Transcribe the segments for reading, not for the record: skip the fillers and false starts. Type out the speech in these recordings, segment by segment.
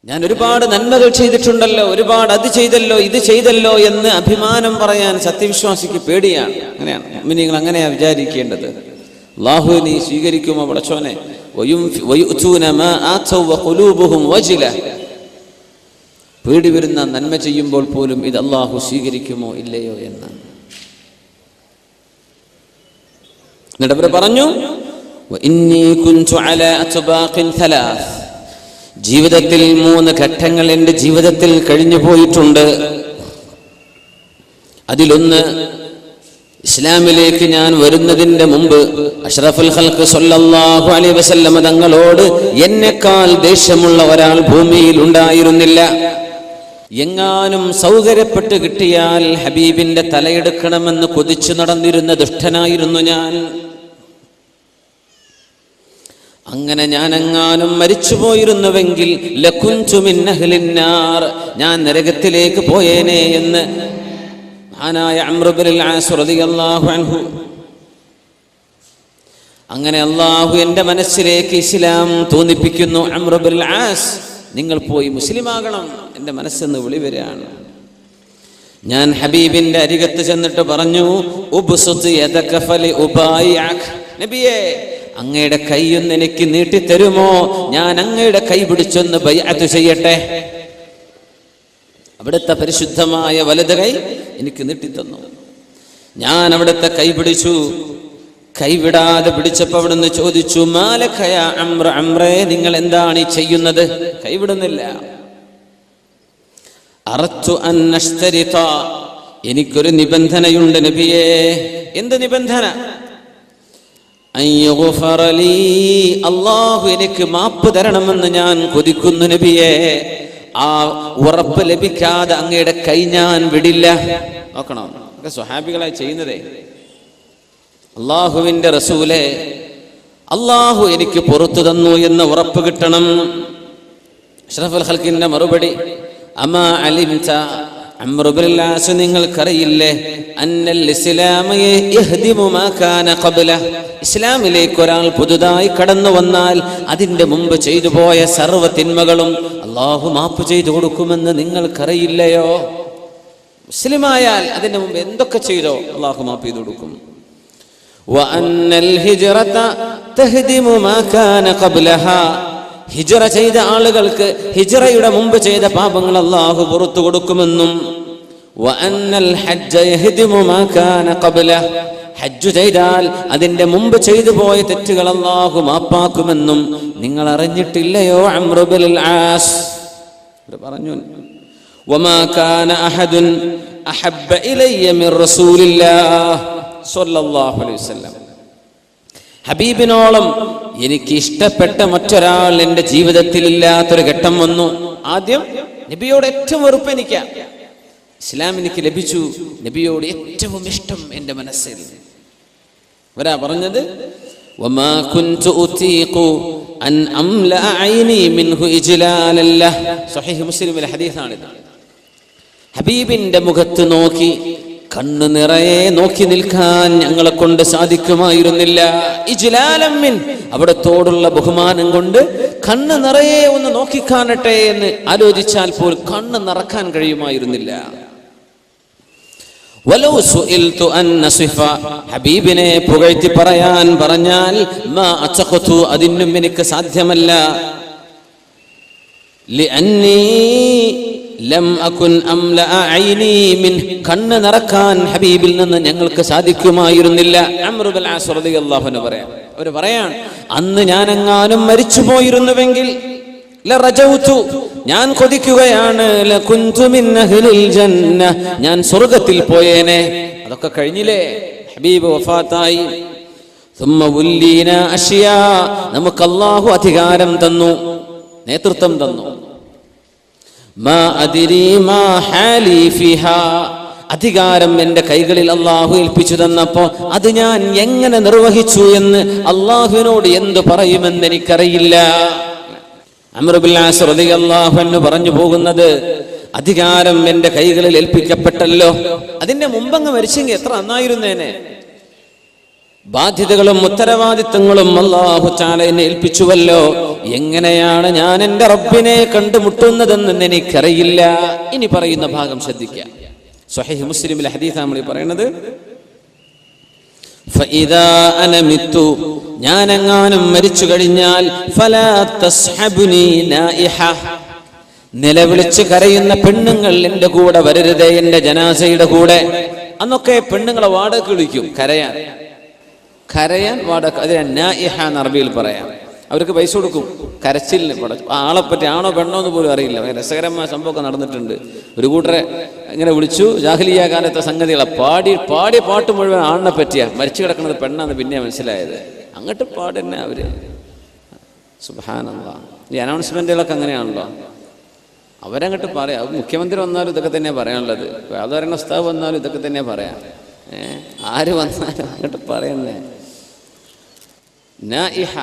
ഞാൻ ഒരുപാട് നന്മകൾ ചെയ്തിട്ടുണ്ടല്ലോ, ഒരുപാട് അത് ചെയ്തല്ലോ ഇത് ചെയ്തല്ലോ എന്ന് അഭിമാനം പറയാൻ സത്യവിശ്വാസിക്ക് പേടിയാണ്. അങ്ങനെയാണ് മുഅ്മിനീങ്ങൾ അങ്ങനെയാ വിചാരിക്കേണ്ടത്. അല്ലാഹു നീ സ്വീകരിക്കുമോ പടച്ചോനെ? പേടി വരുന്ന നന്മ ചെയ്യുമ്പോൾ പോലും ഇത് അല്ലാഹു സ്വീകരിക്കുമോ ഇല്ലയോ എന്ന്. എന്നിട്ട് അവർ പറഞ്ഞു, ജീവിതത്തിൽ 3 ഘട്ടങ്ങൾ എൻ്റെ ജീവിതത്തിൽ കഴിഞ്ഞു പോയിട്ടുണ്ട്. അതിലൊന്ന്, ഇസ്ലാമിലേക്ക് ഞാൻ വരുന്നതിന്റെ മുമ്പ് അഷ്റഫുൽ ഖൽഖ് സ്വല്ലല്ലാഹു അലൈഹി വസല്ലം തങ്ങളോട് എന്നെക്കാൾ ദേഷ്യമുള്ള ഒരാൾ ഭൂമിയിൽ ഉണ്ടായിരുന്നില്ല. എങ്ങാനും സൗകര്യപ്പെട്ട് കിട്ടിയാൽ ഹബീബിന്റെ തലയെടുക്കണമെന്ന് കൊതിച്ചു നടന്നിരുന്ന ദുഷ്ടനായിരുന്നു ഞാൻ. അങ്ങനെ ഞാനെങ്ങാനും മരിച്ചുപോയിരുന്നുവെങ്കിൽ ലകുൻതു മിൻ അഹ്ലിൻ നാർ, ഞാൻ നരകത്തിലേക്ക് പോയേനെ എന്ന് മഹാനായ അംർ ഇബ്നുൽ ആസ് റളിയല്ലാഹു അൻഹു. അങ്ങനെ അല്ലാഹു എൻ്റെ മനസ്സിലേക്ക് ഇസ്ലാം തോന്നിപ്പിക്കുന്നു. അംർ ഇബ്നുൽ ആസ്, നിങ്ങൾ പോയി മുസ്ലിമാകണം, എൻ്റെ മനസ്സെന്ന് വിളി വരികയാണ്. ഞാൻ ഹബീബിന്റെ അരികത്ത് ചെന്നിട്ട് പറഞ്ഞു, ഉബ്സുത് യദക ഫലി ഉബായിഅക്, നബിയേ അങ്ങയുടെ കൈയൊന്ന് എനിക്ക് നീട്ടിത്തരുമോ? ഞാൻ അങ്ങയുടെ കൈ പിടിച്ചൊന്ന് ബൈഅത്ത് ചെയ്യട്ടെ. അവിടുത്തെ പരിശുദ്ധമായ വലത് കൈ എനിക്ക് നീട്ടിത്തന്നു. ഞാൻ അവിടുത്തെ കൈ പിടിച്ചു. കൈവിടാതെ പിടിച്ചപ്പോൾ അവിടുന്ന് ചോദിച്ചു, മാലക യാ അംർ, അംറേ നിങ്ങൾ എന്താണ് ഈ ചെയ്യുന്നത്? കൈവിടുന്നില്ല. അറത്തു അൻ അശ്തരിത, എനിക്കൊരു നിബന്ധനയുണ്ട് നബിയേ. എന്ത് നിബന്ധന? അല്ലാഹു എനിക്ക് മാപ്പ് തരണമെന്ന് ഞാൻ കൊതിക്കുന്നു നബിയേ. ആ ഉറപ്പ് ലഭിക്കാതെ അങ്ങയുടെ കൈ ഞാൻ വിടില്ല. നോക്കണം, സ്വഹാബികളായി ചെയ്യുന്നതേ. അല്ലാഹുവിന്റെ റസൂലേ, അല്ലാഹു എനിക്ക് പുറത്തു തന്നു എന്ന് ഉറപ്പ് കിട്ടണം. അഷ്റഫുൽ ഖൽഖിന്റെ മറുപടി, അമാ അലിംത അംർ ഇബ്നുൽ ആസ്, നിങ്ങൾക്കറിയില്ലേ അന്നൽ ഇസ്ലാമ യഹ്ദിമു മാ കാന ഖബ്ല, ഇസ്ലാമിലേക്ക് ഒരാൾ പുതുതായി കടന്നു വന്നാൽ അതിന്റെ മുമ്പ് ചെയ്തു പോയ സർവ്വ തിന്മകളും അല്ലാഹു മാപ്പ് ചെയ്തു കൊടുക്കുമെന്ന് നിങ്ങൾക്കറിയില്ലയോ? മുസ്ലിമായാൽ അതിന്റെ മുമ്പ് എന്തൊക്കെ ചെയ്തോ അല്ലാഹു മാപ്പ് ചെയ്തു കൊടുക്കും. വഅന്നൽ ഹിജ്റത തഹ്ദിമു മാ കാന ഖബ്ലഹാ, ഹിജ്റ ചെയ്ത ആളുകൾക്ക് ഹിജ്റയുടെ മുമ്പ് ചെയ്ത പാപങ്ങൾ അല്ലാഹു പുറത്തു കൊടുക്കുമെന്നും വഅന്നൽ ഹജ്ജ യഹ്ദിമു മാ കാന ഖബ്ലഹ, ഹജ്ജ് ചെയ്താൽ അതിന്റെ മുമ്പ് ചെയ്തു പോയ തെറ്റുകൾ അല്ലാഹു മാപ്പാക്കുമെന്നും നിങ്ങൾ അറിഞ്ഞിട്ടില്ലയോ അംർ ഇബ്നുൽ ആസ്? പറഞ്ഞു, വമാ കാന അഹദുൻ അഹബ്ബ ഇലയ്യ മിർ റസൂലില്ലാഹ് സ്വല്ലല്ലാഹു അലൈഹി വസല്ലം, ഹബീബിനോളം എനിക്ക് ഇഷ്ടപ്പെട്ട മറ്റൊരാൾ എൻ്റെ ജീവിതത്തിൽ ഇല്ലാത്തൊരു ഘട്ടം വന്നു. ആദ്യം നബിയോട് ഏറ്റവും വെറുപ്പ് എനിക്കാ, ഇസ്ലാം എനിക്ക് ലഭിച്ചു, നബിയോട് ഏറ്റവും ഇഷ്ടം എൻ്റെ മനസ്സിൽ. വരാ പറഞ്ഞത്, വമാ കുൻതു ഉതീഖു അൻ അംല ഐനി മിൻഹു ഇജ്ലാലൻ ലഹ്, സ്വഹീഹ് മുസ്ലിമിലെ ഹദീസാണിത്. ഹബീബിന്റെ മുഖത്ത് നോക്കി കണ്ണ് നിറയെ നോക്കി നിൽക്കാൻ ഞങ്ങളെ കൊണ്ട് സാധിക്കുമായിരുന്നില്ല. ഇജ്ലാലൻ മിൻ, അവിടത്തോടുള്ള ബഹുമാനം കൊണ്ട് കണ്ണ് നിറയെ ഒന്ന് നോക്കിക്കാണട്ടെ എന്ന് ആലോചിച്ചാൽ പോലും കണ്ണ് നിറക്കാൻ കഴിയുമായിരുന്നില്ല. വലൗ സുഇൽതു അൻ നസിഫ, ഹബീബിനെ പുകഴ്ത്തി പറയാൻ പറഞ്ഞാൽ മാ അതഖതു, അതിനും എനിക്ക് സാധ്യമല്ല. ലിഅന്നി ലം അകുൻ അംല ഐനി മിൻ, കണ്ണ് നിറക്കാൻ ഹബീബിൽ നിന്ന് ഞങ്ങൾക്ക് സാധിക്കുമായിരുന്നില്ല. അംർ ഇബ്നുൽ ആസ് റളിയല്ലാഹു അൻഹു പറയാം, അവർ പറയാൻ, അന്ന് ഞാൻ എങ്ങാനും മരിച്ചു പോയിരുന്നുവെങ്കിൽ ലറജൗതു, ഞാൻ കൊതിക്കുകയാണ്, ലകുൻതു മിൻ അഹ്ലിൽ ജന്ന, ഞാൻ സ്വർഗ്ഗത്തിൽ പോയേനെ. അതൊക്കെ കഴിഞ്ഞില്ലേ, ഹബീബ് വഫാത്തായി. ثم ولينا اشياء, നമുക്ക് അല്ലാഹു അധികാരം തന്നു, നേതൃത്വം തന്നു. മാ അദ്രി മാ ഹാലി ഫിഹാ, അധികാരം എൻ്റെ കൈകളിൽ അല്ലാഹു ഏൽപ്പിച്ചു തന്നപ്പോ അത് ഞാൻ എങ്ങനെ നിർവഹിച്ചു എന്ന് അല്ലാഹുവിനോട് എന്തു പറയുമെന്ന് എനിക്കറിയില്ല. അംർ ഇബ്നുൽ ആസ് റളിയല്ലാഹു അൻഹു പറഞ്ഞു പോകുന്നത്, അധികാരം എൻ്റെ കൈകളിൽ ഏൽപ്പിക്കപ്പെട്ടല്ലോ, അതിന്റെ മുമ്പങ്ങ് മരിച്ചെങ്കിൽ എത്ര നന്നായിരുന്നേനെ. ബാധ്യതകളും ഉത്തരവാദിത്തങ്ങളും അല്ലാഹു തആല എന്നെ ഏൽപ്പിച്ചുവല്ലോ എങ്ങനെയാണ് ഞാൻ എൻ്റെ റബ്ബിനെ കണ്ടുമുട്ടുന്നതെന്ന് എനിക്കറിയില്ല. ഇനി പറയുന്ന ഭാഗം ശ്രദ്ധിക്കുക. സ്വഹീഹ് മുസ്ലിമിലെ ഹദീസ് നമ്മൾ പറയുന്നത്, ഫഇദാ അന മിത്തു, ഞാനെങ്ങാനും മരിച്ചു കഴിഞ്ഞാൽ ഫലാ തസ്ഹബുനി നായിഹ, നിലവിളിച്ച് കരയുന്ന പെണ്ണുങ്ങൾ എൻ്റെ കൂടെ വരരുതേ, എൻ്റെ ജനാസയുടെ കൂടെ. അന്നൊക്കെ പെണ്ണുങ്ങളെ വാടക വിളിക്കും കരയാൻ വാടക, അതിനെ നായിഹ എന്ന് അറബിയിൽ പറയാം. അവർക്ക് പൈസ കൊടുക്കും കരച്ചിലിന്. ആളെപ്പറ്റി ആണോ പെണ്ണോ എന്ന് പോലും അറിയില്ല. രസകരമായ സംഭവമൊക്കെ നടന്നിട്ടുണ്ട്. ഒരു കൂട്ടരെ ഇങ്ങനെ വിളിച്ചു, ജാഹിലിയ കാലത്തെ സംഗതികളെ പാടിയ പാട്ട് മുഴുവൻ ആണിനെ പറ്റിയാ, മരിച്ചു കിടക്കുന്നത് പെണ്ണാന്ന് പിന്നെ മനസ്സിലായത്. അങ്ങോട്ട് പാടന്നെ അവര്. സുബ്ഹാനല്ലാഹ്. ഈ അനൗൺസ്മെന്റുകളൊക്കെ അങ്ങനെയാണല്ലോ, അവരങ്ങോട്ട് പറയാം. മുഖ്യമന്ത്രി വന്നാലും ഇതൊക്കെ തന്നെ പറയാനുള്ളത്, വേദാരണ ഉസ്താദ് വന്നാലും ഇതൊക്കെ തന്നെ പറയാം. ആര് വന്നാലും അങ്ങോട്ട് പറയണേ. നായിഹ,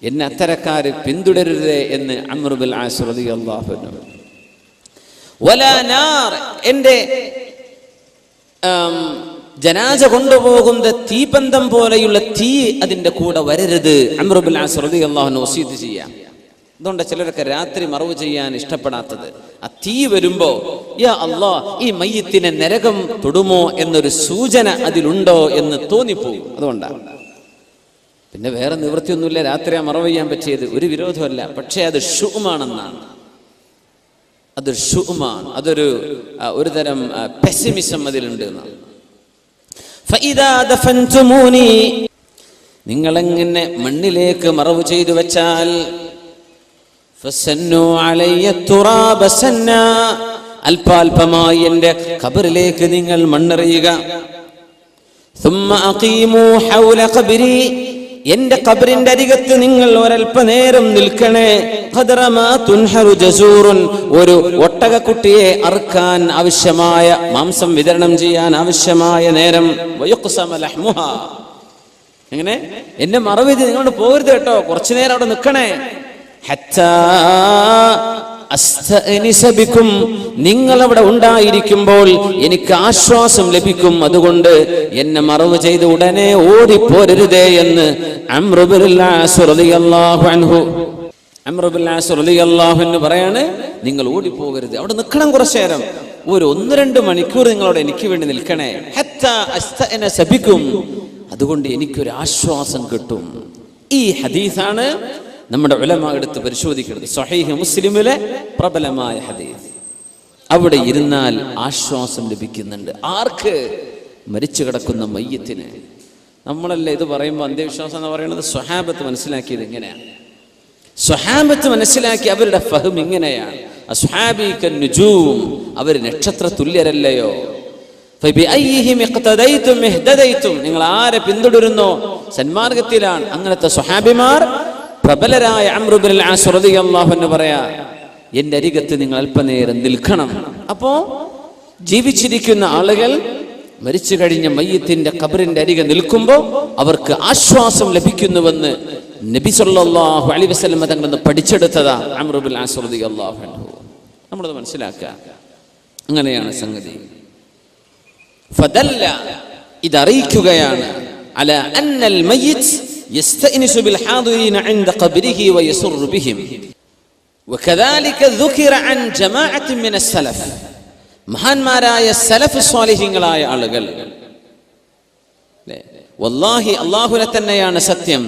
എന്നെ അത്തരക്കാര് പിന്തുടരുതേ എന്ന് അംർ ബിൻ ആസ് റളിയല്ലാഹു അൻഹു. വലാ നാർ, എൻ്റെ ജനാസ കൊണ്ടുപോകുന്ന തീപന്തം പോലെയുള്ള തീ അതിൻ്റെ കൂടെ വരരുത്. അംർ ബിൻ ആസ് റളിയല്ലാഹു അൻഹു വസീയത്ത് ചെയ്യാം. അതുകൊണ്ട് ചിലരൊക്കെ രാത്രി മറവ് ചെയ്യാൻ ഇഷ്ടപ്പെടാത്തത്. ആ തീ വരുമ്പോ യാ അല്ലാഹ്, ഈ മയ്യിത്തിനെ നരകം തൊടുമോ എന്നൊരു സൂചന അതിലുണ്ടോ എന്ന് തോന്നിപ്പോകും. അതുകൊണ്ടാണ്. പിന്നെ വേറെ നിവൃത്തിയൊന്നുമില്ല, രാത്രി ആ മറവ് ചെയ്യാൻ പറ്റിയത്, ഒരു വിരോധമല്ല. പക്ഷേ അത് ഷുഅമാണെന്നാണ്. അത് ഷുഅമാണ്, അതൊരു തരം പെസിമിസം അതിലുണ്ട് എന്നാണ്. ഫഇദാ ദഫൻതുമൂനി, നിങ്ങളെങ്ങനെ മണ്ണിലേക്ക് മറവ് ചെയ്തു വെച്ചാൽ, ഫസന്നു അലയ്യ തുറാബ സന്നാ, അല്പാൽപമായി എൻ്റെ ഖബറിലേക്ക് നിങ്ങൾ മണ്ണെറിയുക. സുമ്മ അഖീമു ഹൗല ഖബ്രി, എൻ്റെ ഖബറിന്റെ അരികത്ത് നിങ്ങൾ ഒരൽപ്പനേരം നിൽക്കണേ. ഖദറമാ തുൻഹറു ജസൂറുൻ, ഒരു ഒട്ടകക്കുട്ടിയെ അറുക്കാൻ ആവശ്യമായ മാംസം വിതരണം ചെയ്യാൻ ആവശ്യമായ നേരം. വയുഖ്സമ ലഹ്മുഹാ, എങ്ങനെ എന്നെ മറവ് ചെയ്ത് നിങ്ങളോട് പോകരുത് കേട്ടോ, കുറച്ചു നേരം അവിടെ നിൽക്കണേ. ഹത്താ അസ്തഅനിസ ബിക്കും, നിങ്ങൾ അവിടെ ഉണ്ടായിരിക്കുമ്പോൾ എനിക്ക് ആശ്വാസം ലഭിക്കും. അതുകൊണ്ട് എന്നെ മറവ് ചെയ്ത് ഉടനെ ഓടിപ്പോരരുതേ എന്ന് അംർ ബിൻ ആസ് റളിയല്ലാഹു അൻഹു പറയാണ്. നിങ്ങൾ ഓടിപ്പോകരുത്, അവിടെ നിൽക്കണം കുറച്ചു നേരം, ഒരു 1-2 മണിക്കൂർ നിങ്ങളവിടെ എനിക്ക് വേണ്ടി നിൽക്കണേ. ഹത്താ അസ്തഅനിസ ബിക്കും, അതുകൊണ്ട് എനിക്കൊരു ആശ്വാസം കിട്ടും. ഈ ഹദീസാണ് നമ്മുടെ ഉലമാ എടുത്ത് പരിശോധിക്കുന്നത്. സ്വഹീഹ് മുസ്ലിമിലെ പ്രബലമായ ഹദീസ്. അവിടെ ഇരുന്നാൽ ആശ്വാസം ലഭിക്കുന്നുണ്ട്. ആർക്ക്? മരിച്ചു കിടക്കുന്ന മയ്യത്തിന്. നമ്മളല്ലേ ഇത് പറയുമ്പോൾ അന്ത്യവിശ്വാസം എന്ന് പറയുന്നത്. സ്വഹാബത്ത് മനസ്സിലാക്കിയത് ഇങ്ങനെയാണ്. സ്വഹാബത്ത് മനസ്സിലാക്കി അവരുടെ ഫഹം ഇങ്ങനെയാണ്. അസ്ഹാബി കന്നുജൂം, അവർ നക്ഷത്ര തുല്യരല്ലയോ. ഫബിഅയ്യിഹിം ഇഖ്തദൈതും ഇഹ്തദൈതും, നിങ്ങൾ ആരെ പിന്തുടരുന്നോ സന്മാർഗത്തിലാണ്. അങ്ങനത്തെ സ്വഹാബിമാർ പ്രബലരായ അംർ ബിൻ ആസ് റളിയല്ലാഹു അൻഹു പറയാ, എൻ്റെ അരികത്ത് നിങ്ങൾ അല്പനേരം നിൽക്കണം. അപ്പോ ജീവിച്ചിരിക്കുന്ന ആളുകൾ മരിച്ചു കഴിഞ്ഞ മയ്യത്തിന്റെ ഖബറിന്റെ അരികെ നിൽക്കുമ്പോൾ അവർക്ക് ആശ്വാസം ലഭിക്കുന്നുവെന്ന് നബി സല്ലല്ലാഹു അലൈഹി വസല്ലം തങ്ങൾ പഠിച്ചെടുത്തതാ അംർ ബിൻ ആസ് റളിയല്ലാഹു അൻഹു. നമ്മളത് മനസ്സിലാക്കുക. അങ്ങനെയാണ് സംഗതി. ഫദല്ല, ഇതറിയിക്കുകയാണ് അല അന്നൽ മയ്യിത്ത് يستأنس بالحاضرين عند قبره ويسر بهم وكذلك ذكر عن جماعة من السلف, മഹാന്മാരായ സലഫ് സ്വാലിഹീങ്ങളായ ആളുകൾ. വല്ലാഹി, അല്ലാഹുവിനെ തന്നെയാണ് സത്യം.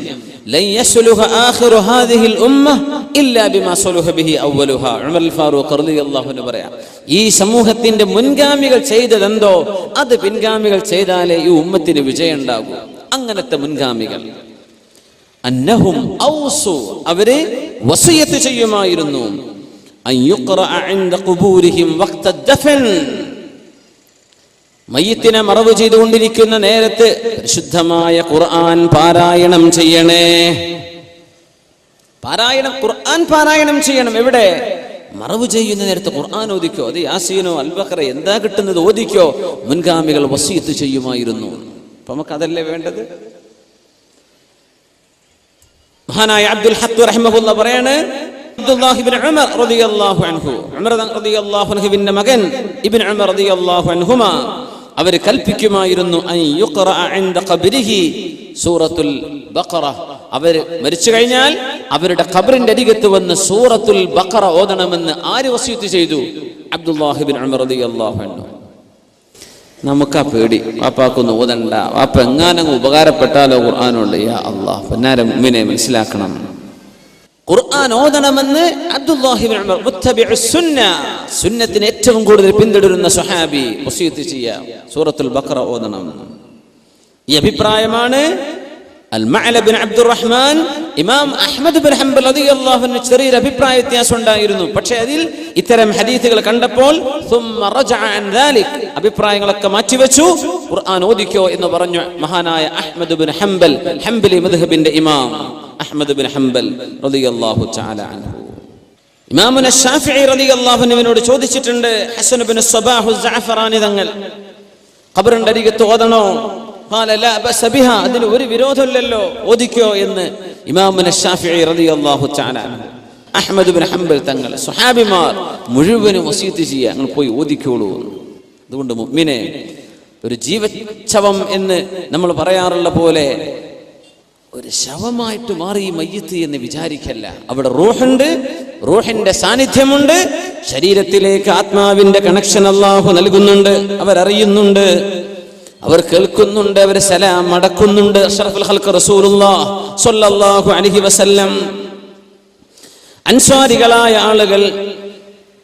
ലൻ യസ്ലുഹ ആഖിറു ഹാദിഹിൽ ഉമ്മ ഇല്ലാ ബിമാ സലുഹ ബിഹി അവ്വലുഹാ. ഉമർ അൽ ഫാറൂഖ് റളിയല്ലാഹു അൻഹു പറയാം, ഈ സമൂഹത്തിന്റെ മുൻഗാമികൾ ചെയ്തതെന്തോ അത് പിൻഗാമികൾ ചെയ്താലേ ഈ ഉമ്മത്തിന് വിജയം ഉണ്ടാകൂ. അങ്ങനത്തെ മുൻഗാമികൾ അന്നഹും ഔസു, അവരെ വസിയത്ത് ചെയ്യുമായിരുന്നു. അൻ യുഖറഅ ഇൻദ ഖുബൂരിഹിം വഖ്ത ദഫൻ, മയ്യിത്തിനെ മറവ് ചെയ്തുകൊണ്ടിരിക്കുന്ന നേരത്ത് പരിശുദ്ധമായ ഖുർആൻ പാരായണം ചെയ്യണേ. ഖുർആൻ പാരായണം ചെയ്യണം. എവിടെ? മറവ് ചെയ്യുന്ന നേരത്ത് ഖുർആൻ ഓദിക്കോ. അത് യാസീനോ അൽബഖറ എന്താ കിട്ടുന്നത് ഓദിക്കോ. മുൻഗാമികൾ വസിയത്ത് ചെയ്യുമായിരുന്നു. അപ്പൊ നമുക്ക് അതല്ലേ വേണ്ടത്. മഹാനായ അബ്ദുൽ ഹഖ് റഹിമഹുല്ലാഹ് പറയാണ്, അബ്ദുല്ലാഹ് ഇബ്നു ഉമർ റളിയല്ലാഹു അൻഹു, ഉമർ റളിയല്ലാഹു അൻഹുവിന്റെ മകൻ ഇബ്നു ഉമർ റളിയല്ലാഹു അൻഹുമാ, അവർ കൽപ്പിക്കുമായിരുന്നു അൻ യുഖറഅ ഇൻദ ഖബ്രിഹി സൂറത്തുൽ ബഖറ. അവർ മരിച്ചു കഴിഞ്ഞാൽ അവരുടെ ഖബറിന്റെ അരികത്ത് വന്ന് സൂറത്തുൽ ബഖറ ഓതണമെന്ന് ആര് വസിയത്ത് ചെയ്തു? അബ്ദുല്ലാഹി ഇബ്നു ഉമർ റളിയല്ലാഹു അൻഹു. നമുക്കാ പേടി, വാപ്പാക്കൊന്നും ഓതണ്ട, വാപ്പ എങ്ങാനങ്ങ് ഉപകാരപ്പെട്ടാലോ ഖുർആാനുണ്ട്. യാ അല്ലാഹ്, പൊന്നാര മുഅ്മിനെ മനസ്സിലാക്കണം, ഖുർആൻ ഓതണമെന്ന് അബ്ദുല്ലാഹി ഇബ്നു ഉമർ മുത്തബിഉസ് സുന്ന, സുന്നത്തിനെ ഏറ്റവും കൂടുതൽ പിന്തുടരുന്ന സ്വഹാബി വസിയത്ത് ചെയ്യാം, സൂറത്തുൽ ബഖറ ഓതണം. ഈ അഭിപ്രായമാണ് അൽ-മഅല ബിൻ അബ്ദുറഹ്മാൻ ഇമാം അഹ്മദ് ബിൻ ഹംബൽ റളിയല്ലാഹു അൻഹു ചെറിയൊരു അഭിപ്രായ വ്യത്യാസം ഉണ്ടായിരുന്നു. പക്ഷേ അതിൽ ഇത്തരം ഹദീസുകൾ കണ്ടപ്പോൾ സുമ്മ റജഅ അൻ ദാലിക്, അഭിപ്രായങ്ങളൊക്കെ മാറ്റിവെച്ചു, ഖുർആൻ ഓദിക്കോ എന്ന് പറഞ്ഞു മഹാനായ അഹ്മദ് ബിൻ ഹംബൽ, ഹംബലി മദ്ഹബിന്റെ ഇമാം അഹ്മദ് ബിൻ ഹംബൽ റളിയല്ലാഹു തആല അൻഹു. ഇമാമുന ശാഫിഈ റളിയല്ലാഹു അൻഹുവിനോട് ചോദിച്ചിട്ടുണ്ട് ഹസൻ ബിൻ സ്വബാഹു സഅഫറാനി തങ്ങൾ, ഖബറിന്റെ അരികത്ത് ഓതണോ? അതിന് ഒരു വിരോധമില്ലല്ലോ, ഓദിക്കോ എന്ന് ഇമാമുന ശാഫിഈ റളിയല്ലാഹു തആല അൻഹു. അഹ്മദ് ബിൻ ഹംബൽ തങ്ങൾ, സ്വഹാബിമാർ മുഴുവനും വസിയത്ത് ചെയ്യുക, നിങ്ങൾ പോയി ഓദിക്കോളൂ. അതുകൊണ്ട് മുഅ്മിനെ, ഒരു ജീവച്ഛവം എന്ന് നമ്മൾ പറയാറുള്ള പോലെ ഒരു ശവമായിട്ട് മാറി മയ്യിത്ത് എന്ന് വിചാരിക്കല്ല. അവിടെ റൂഹുണ്ട്, റൂഹിന്റെ സാന്നിധ്യമുണ്ട്, ശരീരത്തിലേക്ക് ആത്മാവിന്റെ കണക്ഷൻ അല്ലാഹു നൽകുന്നുണ്ട്, അവരറിയുന്നുണ്ട്, അവർ കേൾക്കുന്നുണ്ട്, അവർ സലാം അടക്കുന്നുണ്ട്. അഷ്റഫുൽ ഖൽഖ് റസൂലുള്ളാഹി സ്വല്ലല്ലാഹു അലൈഹി വസല്ലം, അൻസ്വാരികളായ ആളുകൾ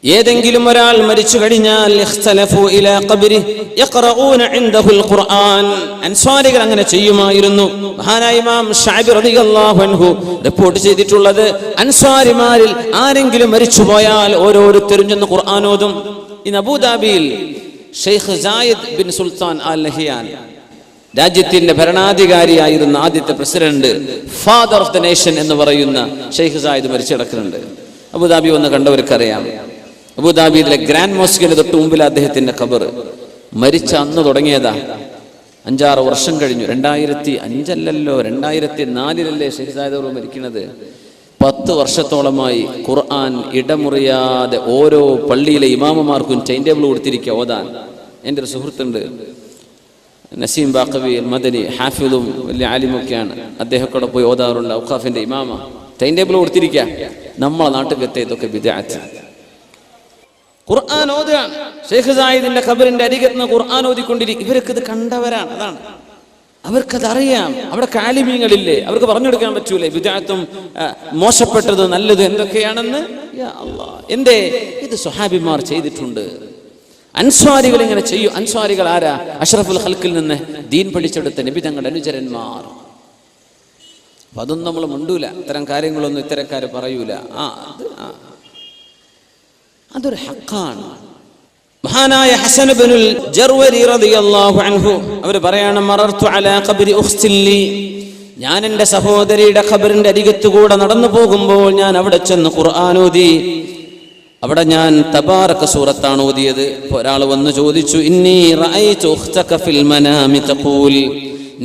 ഏതെങ്കിലും ഒരാൾ മരിച്ചു കഴിഞ്ഞാൽ ഇഖ്തലഫു ഇലാ ഖബ്രി യഖറഊന ഇൻദഹുൽ ഖുർആൻ, അൻസ്വാരികൾ അങ്ങനെ ചെയ്യുമായിരുന്നു. മഹാനായ ഇമാം ശഅബി റളിയല്ലാഹു അൻഹു റിപ്പോർട്ട് ചെയ്തിട്ടുള്ളത്, അൻസ്വാരിമാരിൽ ആരെങ്കിലും മരിച്ചുപോയാൽ ഓരോരുത്തരും ചെന്ന് ഖുർആൻ ഓതും. ഇന്ന് അബൂദാബിയിൽ Sheikh Zayed bin Sultan Al Nahyan, രാജ്യത്തിന്റെ ഭരണാധികാരിയായിരുന്ന ആദ്യത്തെ president, father of the nation എന്ന് പറയുന്ന ഷെയ്ഖ് സായിദ് മരിച്ചു കിടക്കുന്നുണ്ട്. അബുദാബി വന്ന് കണ്ടവർക്കറിയാം. അബുദാബിയിലെ ഗ്രാൻഡ് മോസ്കിന്റെ തൊട്ട് മുമ്പിൽ അദ്ദേഹത്തിന്റെ ഖബർ. മരിച്ച അന്ന് തുടങ്ങിയതാ, 5-6 വർഷം കഴിഞ്ഞു. 2005 2004 ഷെയ്ഖ് സായിദ് മരിക്കുന്നത്. 10 വർഷത്തോളമായി ഖുർആൻ ഇടമുറിയാതെ ഓരോ പള്ളിയിലെ ഇമാമമാർക്കും ടൈം ടേബിൾ കൊടുത്തിരിക്കുക ഓതാൻ. എൻ്റെ ഒരു സുഹൃത്തുണ്ട്, നസീം ബാഖവി മദനി, ഹാഫിദും വലിയ ആലിമൊക്കെയാണ്. അദ്ദേഹം കൂടെ പോയി ഓതാറുണ്ട്, ഔഖാഫിന്റെ ഇമാമ. ടൈം ടേബിൾ കൊടുത്തിരിക്കുക. നമ്മളെ നാട്ടിലത്തെ ഇതൊക്കെ ബിദ്അത്ത്. ഖുർആൻ ഓതുകയാണ്. ഷെയ്ഖ് സായിദിന്റെ ഖബറിന്റെ അരികത്ത് നിന്ന് ഖുർആൻ ഓതിക്കൊണ്ടിരിക്കും. ഇവർക്ക് ഇത് കണ്ടവരാണ്, അതാണ്, അവർക്കതറിയാം. അവിടെ കാലിമീങ്ങളില്ലേ, അവർക്ക് പറഞ്ഞു കൊടുക്കാൻ പറ്റൂലേ ബിദ്അത്തും മോശപ്പെട്ടത് നല്ലത് എന്തൊക്കെയാണെന്ന്? യാ അല്ലാഹ്, എന്തേ ഇത് സ്വഹാബിമാർ ചെയ്തിട്ടുണ്ട്. അൻസ്വാരികൾ ഇങ്ങനെ ചെയ്യും. അൻസ്വാരികൾ ആരാ? അഷ്റഫുൽ ഖൽഖിൽ നിന്ന് ദീൻ പഠിച്ചെടുത്ത നബി തങ്ങളുടെ അനുചരന്മാർ. അപ്പൊ അതൊന്നും നമ്മൾ മുണ്ടൂല, ഇത്തരം കാര്യങ്ങളൊന്നും ഇത്തരക്കാര് പറയൂല. അതൊരു ഹഖാണ്. മഹാനായ ഹസൻ ഇബ്നുൽ ജർവരി റളിയല്ലാഹു അൻഹു അവർ പറയാണ്, മറർതു അലാ ഖബ്രി ഉഖ്തിൻ ലി, ഞാൻ എൻ്റെ സഹോദരിയുടെ ഖബറിന്റെ അരികത്തുകൂടെ നടന്നു പോകുമ്പോൾ ഞാൻ അവിടെ ചെന്ന് ഖുർആൻ ഓതി. അവിടെ ഞാൻ തബാറക സൂറത്താണ് ഓതിയത്. ഒരാൾ വന്ന് ചോദിച്ചു, ഇന്നി റഅയ്തു ഉഖ്തക ഫിൽ മനാമി തഖൂൽ,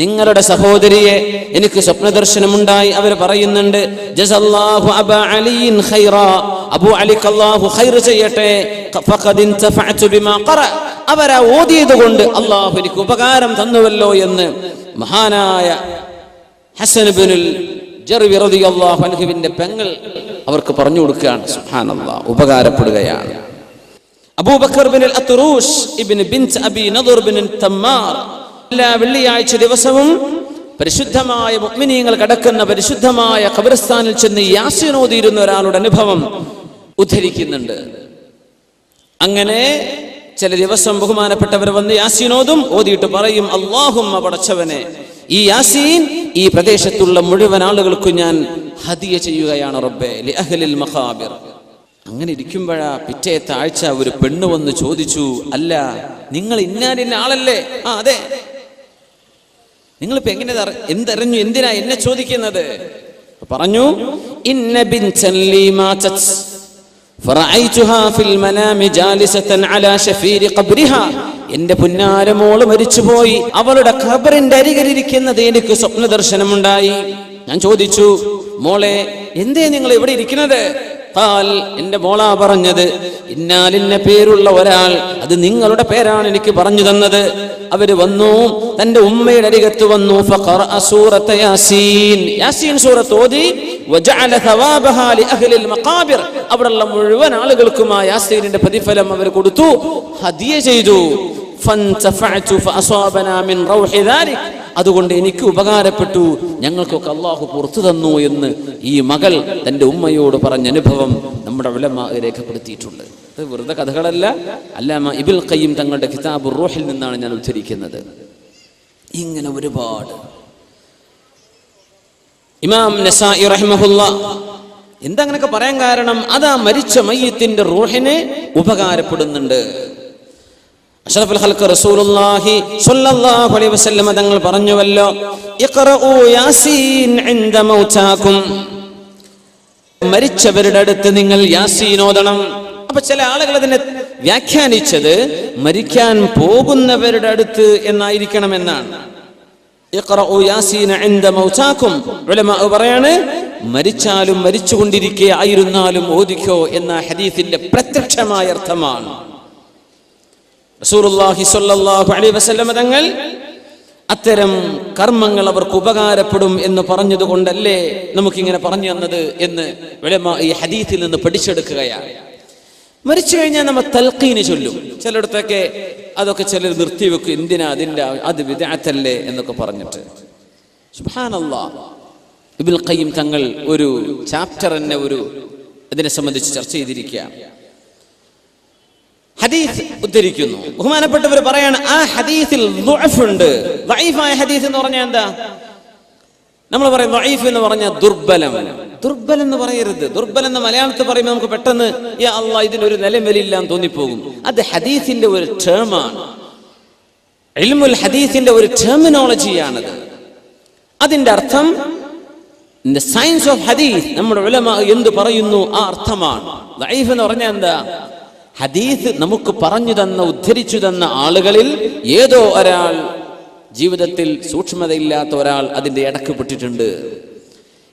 നിങ്ങളുടെ സഹോദരിയെ എനിക്ക് സ്വപ്നദർശനമുണ്ടായി. അവർ പറയുന്നുണ്ട്, ജസല്ലാഹു അബാ അലിൻ ഖൈറാ, അബൂ അലിക്ക് അല്ലാഹു ഖൈർ ചെയ്യട്ടെ, ഫഖദ് ഇൻതഫഅതു ബിമാ ഖറ, അവരാ ഓതിയത് കൊണ്ട് അല്ലാഹു എനിക്ക് ഉപകാരം തന്നുവല്ലോ എന്ന് മഹാനായ ഹസൻ ഇബ്നുൽ ജർവി റളിയല്ലാഹു അൻഹുവിന്റെ പെങ്ങൾ അവർക്ക് പറഞ്ഞു കൊടുക്കുകയാണ്. സുബ്ഹാനല്ലാഹ്, ഉപകാരപ്പെടുകയാണ്. അബൂബക്കർ ബിൻ അൽ അത്റൂഷ് ഇബ്നു ബിൻത് അബി നദർ ബിൻ തമ്മാർ എല്ലാ വെള്ളിയാഴ്ച ദിവസവും പരിശുദ്ധമായ മുഅ്മിനീങ്ങൾ കടക്കുന്ന പരിശുദ്ധമായ ഖബർസ്ഥാനിൽ ചെന്ന് യാസീൻ ഓതിയിരുന്ന ഒരാളുടെ അനുഭവം ഉദ്ധരിക്കുന്നുണ്ട്. അങ്ങനെ ചില ദിവസം ബഹുമാനപ്പെട്ടവർ വന്ന് യാസീൻ ഓതിയിട്ട് പറയും, അല്ലാഹുമ്മ, പടച്ചവനെ, ഈ യാസീൻ ഈ പ്രദേശത്തുള്ള മുഴുവൻ ആളുകൾക്കും ഞാൻ ഹദിയ ചെയ്യുകയാണ് റബ്ബേ, ലി അഹ്ലിൽ മഖാബിർ. അങ്ങനെ ഇരിക്കുമ്പോഴാ പിറ്റേത്തെ ആഴ്ച ഒരു പെണ്ണ് വന്ന് ചോദിച്ചു, അല്ല, നിങ്ങൾ ഇന്നാലിന്ന ആളല്ലേ? അതെ. നിങ്ങളിപ്പോ എങ്ങനെ എന്തറിഞ്ഞു, എന്തിനാ എന്നെ ചോദിക്കുന്നത്? പറഞ്ഞു, ഇന്ന ബിൻതൻ ലീ മാതത് ഫറഅയ്തുഹാ ഫിൽ മനാമി ജാലിസതൻ അലാ ശഫീരി ഖബ്രിഹാ, എന്റെ പുന്നാരമോള് മരിച്ചുപോയി, അവളുടെ ഖബറിന്റെ അരികിലിരിക്കുന്നത് എനിക്ക് സ്വപ്ന ദർശനമുണ്ടായി. ഞാൻ ചോദിച്ചു, മോളെ, എന്തേ നിങ്ങൾ ഇവിടെ ഇരിക്കുന്നത്? എന്റെ മോളാ പറഞ്ഞത്, ഇന്നാലിന്ന പേരുള്ള ഒരാൾ, അത് നിങ്ങളുടെ പേരാണ് എനിക്ക് പറഞ്ഞു തന്നത്. അവര് വന്നു, തന്റെ ഉമ്മയുടെ അരികത്ത് വന്നു. ഫഖറഅ സൂറത യാസീൻ, യാസീൻ സൂറത്ത് ഓതി. വജഅല സവാബഹാ ലിഅഹ്ലിൽ മഖാബിർ, അവിടെയുള്ള മുഴുവൻ ആളുകൾക്കും ആ യാസീനിന്റെ പ്രതിഫലം അവർ കൊടുത്തു, ഹദിയ ചെയ്തു. ഫൻതഫഅതു ഫഅസാബനാ മിൻ റൗഹി ദാലിക്, അതുകൊണ്ട് എനിക്ക് ഉപകാരപ്പെട്ടു, ഞങ്ങൾക്കൊക്കെ അല്ലാഹു പുറത്തു തന്നു എന്ന് ഈ മകൾ തന്റെ ഉമ്മയോട് പറഞ്ഞ അനുഭവം നമ്മുടെ ഉലമാ രേഖപ്പെടുത്തിയിട്ടുണ്ട്. ഇത് വെറുതെ കഥകളല്ല, അല്ലാമ ഇബ്നുൽ ഖയ്യിം തങ്ങളുടെ കിതാബുർ റൂഹിൽ നിന്നാണ് ഞാൻ ഉദ്ധരിക്കുന്നത്. ഇങ്ങനെ ഒരുപാട്. ഇമാം നസായി റഹിമഹുല്ലാഹ് എന്താ അങ്ങനെയൊക്കെ പറയാൻ കാരണം, അതാ മരിച്ച മയ്യിത്തിന്റെ റൂഹിനെ ഉപകാരപ്പെടുന്നുണ്ട്. അഷ്റഫുൽ ഖൽഖ് റസൂലുള്ളാഹി സ്വല്ലല്ലാഹു അലൈഹി വസല്ലം തങ്ങൾ പറഞ്ഞുവല്ലോ, ഇഖ്റഊ യാസീൻ ഇൻദ മൗതാകും, മരിച്ചവരുടെ അടുത്ത് നിങ്ങൾ യാസീൻ ഓതണം. അപ്പൊ ചില ആളുകൾ അതിനെ വ്യാഖ്യാനിച്ചത് മരിക്കാൻ പോകുന്നവരുടെ അടുത്ത് എന്നായിരിക്കണം എന്നാണ്. ഇഖ്റഊ യാസീൻ ഇൻദ മൗതാകും, ഉലമാ പറയാണ് മരിച്ചാലും മരിച്ചുകൊണ്ടിരിക്കെ ആയിരുന്നാലും ഓദിക്കോ എന്ന ഹദീസിന്റെ പ്രത്യക്ഷമായ അർത്ഥമാണ്. റസൂലുള്ളാഹി സ്വല്ലല്ലാഹു അലൈഹി വസല്ലം തങ്ങൾ അത്തരം കർമ്മങ്ങൾ അവർക്ക് ഉപകാരപ്പെടും എന്ന് പറഞ്ഞതുകൊണ്ടല്ലേ നമുക്കിങ്ങനെ പറഞ്ഞു തന്നത് എന്ന് ഉലമാ ഈ ഹദീസിൽ നിന്ന് പഠിച്ചെടുക്കുകയാണ്. മരിച്ചു കഴിഞ്ഞാൽ നമ്മൾ തൽഖീന് ചൊല്ലും. ചിലയിടത്തൊക്കെ അതൊക്കെ ചിലർ നിർത്തിവെക്കും, എന്തിനാ അതിൻ്റെ അത് ബിദ്അത്തല്ലേ എന്നൊക്കെ പറഞ്ഞിട്ട്. സുബ്ഹാനല്ലാഹ്, ഇബ്നുൽ ഖയ്യിം തങ്ങൾ ഒരു ചാപ്റ്റർ തന്നെ ഇതിനെ സംബന്ധിച്ച് ചർച്ച ചെയ്തിരിക്കുകയാണ്. ഹദീസ് ഉദ്ധരിക്കുന്നു, ബഹുമാനപ്പെട്ടവർ പറയാണ് ആ ഹദീസിൽ ദുഅഫ് ഉണ്ട്. ദഈഫായ ഹദീസ് എന്ന് പറഞ്ഞാൽ എന്താ? നമ്മൾ പറയും ദഈഫ് എന്ന് പറഞ്ഞാൽ ദുർബലം. ദുർബലം എന്ന് പറയരുത്. ദുർബലം എന്ന് മലയാളത്തിൽ പറയുമ്പോൾ നമുക്ക് പെട്ടെന്ന് യാ അല്ലാഹ് ഇതിനൊരു നിലം വിലയില്ല എന്ന് തോന്നിപ്പോകും. അത് ഹദീസിന്റെ ഒരു ടേമാണ്, ഇൽമുൽ ഹദീസിന്റെ ഒരു ടെർമിനോളജിയാണത്. അതിന്റെ അർത്ഥം സയൻസ് ഓഫ് ഹദീസ് നമ്മുടെ ഉലമാ എന്ത് പറയുന്നു ആ അർത്ഥമാണ്. ദഈഫ് എന്ന് പറഞ്ഞാൽ എന്താ? ഹദീസ് നമുക്ക് പറഞ്ഞു തന്ന ഉദ്ധരിച്ചു തന്ന ആളുകളിൽ ഏതോ ഒരാൾ, ജീവിതത്തിൽ സൂക്ഷ്മതയില്ലാത്ത ഒരാൾ അതിന്റെ ഇടക്ക് പെട്ടിട്ടുണ്ട്,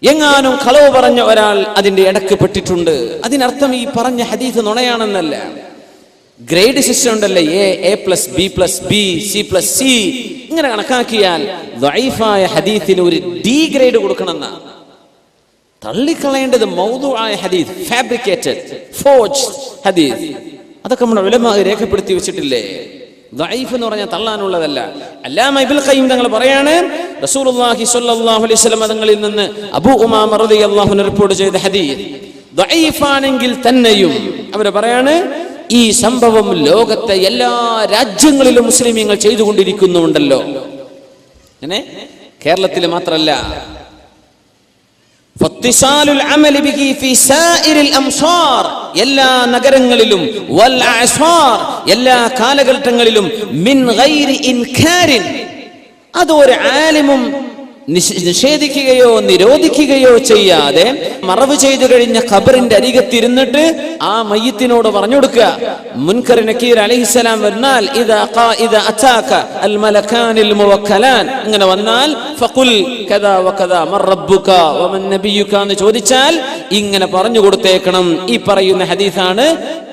എങ്ങാനും കളവ് പറഞ്ഞ ഒരാൾ അതിന്റെ ഇടക്ക് പെട്ടിട്ടുണ്ട്. അതിനർത്ഥം ഈ പറഞ്ഞ ഹദീസ് നുണയാണെന്നല്ല. ഗ്രേഡ് സിസ്റ്റം ഉണ്ടല്ലേ, A+B+B C+C, ഇങ്ങനെ കണക്കാക്കിയാൽ ദഈഫായ ഹദീസിന് ഒരു D ഗ്രേഡ് കൊടുക്കണമെന്നാ. തള്ളിക്കളയേണ്ടത് മൗദൂആയ ഹദീസ്, ഫാബ്രിക്കേറ്റഡ്, ഫോർജ്ഡ് ഹദീസ്. അതൊക്കെ നമ്മുടെ ഉലമാ രേഖപ്പെടുത്തി വെച്ചിട്ടില്ലേ. ദഈഫ് എന്ന് പറഞ്ഞാൽ തള്ളാനുള്ളതല്ല. അല്ലാമ ഇബ്നുൽ ഖയ്യിം തങ്ങൾ പറയാണ്, റസൂലുള്ളാഹി സ്വല്ലല്ലാഹു അലൈഹി വസല്ലം തങ്ങളിൽ നിന്ന് അബൂ ഉമാമ റളിയല്ലാഹു അൻഹു റിപ്പോർട്ട് ചെയ്ത ഹദീസ് ദഈഫാണെങ്കിൽ തന്നെയും അവർ പറയാണ് ഈ സംഭവം ലോകത്തെ എല്ലാ രാജ്യങ്ങളിലും മുസ്ലിമീങ്ങൾ ചെയ്തുകൊണ്ടിരിക്കുന്നുണ്ടല്ലോ. അങ്ങനെ കേരളത്തിൽ മാത്രമല്ല, എല്ലാ നഗരങ്ങളിലും എല്ലാ കാലഘട്ടങ്ങളിലും അത് ഒരു ആലിമും നിഷേധിക്കുകയോ നിരോധിക്കുകയോ ചെയ്യാതെ മറവ് ചെയ്തു കഴിഞ്ഞ ഖബറിന്റെ അരികത്തിരുന്നിട്ട് ആ മയ്യിത്തിനോട് പറഞ്ഞു കൊടുക്കുക, മുൻകർ നക്കീർ അലൈഹിസ്സലാം വന്നാൽ ഇദാ അതാക അൽ മലകാനിൽ മുവക്കലാൻ, അങ്ങനെ വന്നാൽ ഫഖുൽ കദാ വകദാ മർ റബ്ബുക വമൻ നബിയുക എന്ന് ചോദിച്ചാൽ ഇങ്ങനെ പറഞ്ഞു കൊടുത്തേക്കണം. ഈ പറയുന്ന ഹദീസാണ്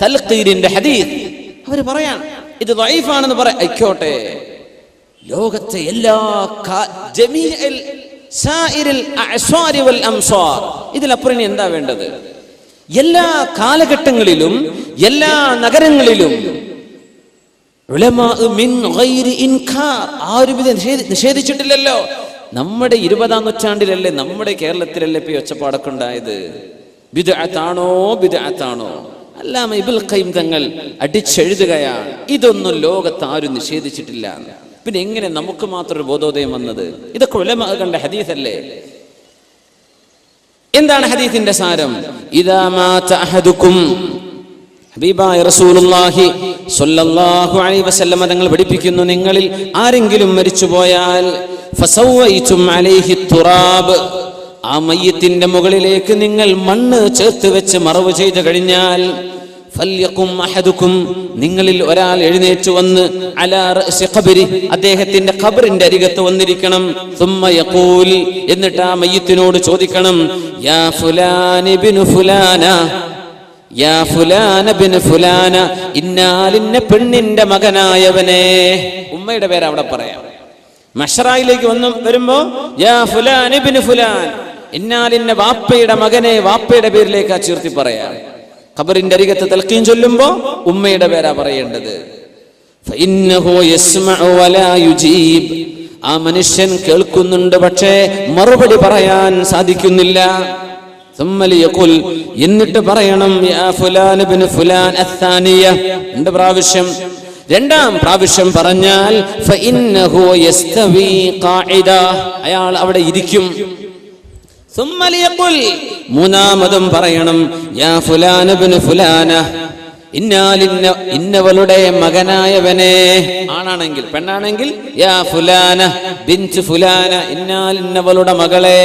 തൽഖീരിന്റെ ഹദീസ്. അവർ പറയാൻ ഇത് ദഈഫാണെന്ന് പറയാം, ആയിക്കോട്ടെ. ലോകത്തെ എല്ലാ ഇതിലപ്പുറം എന്താ വേണ്ടത്? എല്ലാ കാലഘട്ടങ്ങളിലും എല്ലാ നഗരങ്ങളിലും ആരും ഇത് നിഷേധിച്ചിട്ടില്ലല്ലോ. നമ്മുടെ 20-ാം നൂറ്റാണ്ടിലല്ലേ, നമ്മുടെ കേരളത്തിലല്ലേ ഇപ്പൊ ഒച്ചപ്പാടൊക്കെ ഉണ്ടായത്? ബിദ്അത്താണോ ബിദ്അത്താണോ? അല്ലാമ ഇബ്നുൽ ഖയ്യിം തങ്ങൾ അടിച്ചെഴുതുകയാണ്, ഇതൊന്നും ലോകത്ത് ആരും നിഷേധിച്ചിട്ടില്ല. പിന്നെ എങ്ങനെ നമുക്ക് മാത്രം ഒരു ബോധോദയം വന്നത്? ഇതൊക്കെ ഉലമാ കണ്ട ഹദീസല്ലേ. എന്താണ് ഹദീസിന്റെ സാരം? ഇദാ മാത അഹദുക്കും, ഹബീബായ റസൂലുള്ളാഹി സ്വല്ലല്ലാഹു അലൈഹി വസല്ലം തങ്ങൾ പഠിപ്പിക്കുന്നു, നിങ്ങളിൽ ആരെങ്കിലും മരിച്ചുപോയാൽ ഫസവൈതും അലൈഹി തുറാബ്, ആ മയ്യിത്തിന്റെ മുകളിലേക്ക് നിങ്ങൾ മണ്ണ് ചേർത്ത് വെച്ച് മറവ് ചെയ്തു കഴിഞ്ഞാൽ ഫല്യഖും അഹദുക്കും, നിങ്ങളിൽ ഒരാൾ എഴുന്നേറ്റ് വന്ന് അലാ റഅസി ഖബരി, അദ്ദേഹത്തിന്റെ ഖബറിന്റെ അരികത്ത് വന്നിരിക്കണം. സുമ്മ യഖൂൽ, എന്നിട്ട് ആ മയ്യിത്തിനോട് ചോദിക്കണം, യാ ഫുലാൻ ഇബ്നു ഫുലാന, യാ ഫുലാൻ ഇബ്നു ഫുലാന, ഇന്നാലിന്ന പെണ്ണിന്റെ മകനായവനെ. ഉമ്മയുടെ പേര് അവിടെ പറയാം. മഹ്ശറയിലേക്ക് വരുമ്പോ യാ ഫുലാൻ ഇബ്നു ഫുലാൻ, ഇന്നാലിന്ന വാപ്പയുടെ മകനെ വാപ്പയുടെ പേരിലേക്ക് ചേർത്തി പറയാം. ഖബറിന്റെ അരികത്ത് തൽഖീൻ ചൊല്ലുമ്പോ ഉമ്മയുടെ പേരാ പറയേണ്ടത്. ഫഇന്നഹു യസ്മഉ വലാ യുജീബ്, ആ മനുഷ്യൻ കേൾക്കുന്നുണ്ട് പക്ഷേ മറുപടി പറയാൻ സാധിക്കുന്നില്ല. ثم എന്നിട്ട് പറയണം യാ ഫുലാൻ ഇബ്നു ഫുലാൻ അത്ഥാനിയ, രണ്ടാം പ്രാവശ്യം പറഞ്ഞാൽ ഫഇന്നഹു യസ്തവി ഖാഇദ, അയാൾ അവിടെ ഇരിക്കും. ثم മൂന്നാമതും പറയണം യാ ഫുലാൻ ഇബ്നു ഫുലാന, ഇന്നവളുടെ മകനായവനെ, ആണാണെങ്കിൽ പെണ്ണാണെങ്കിൽ യാ ഫുലാന ബിൻത് ഫുലാന, ഇന്നവളുടെ മകളെ.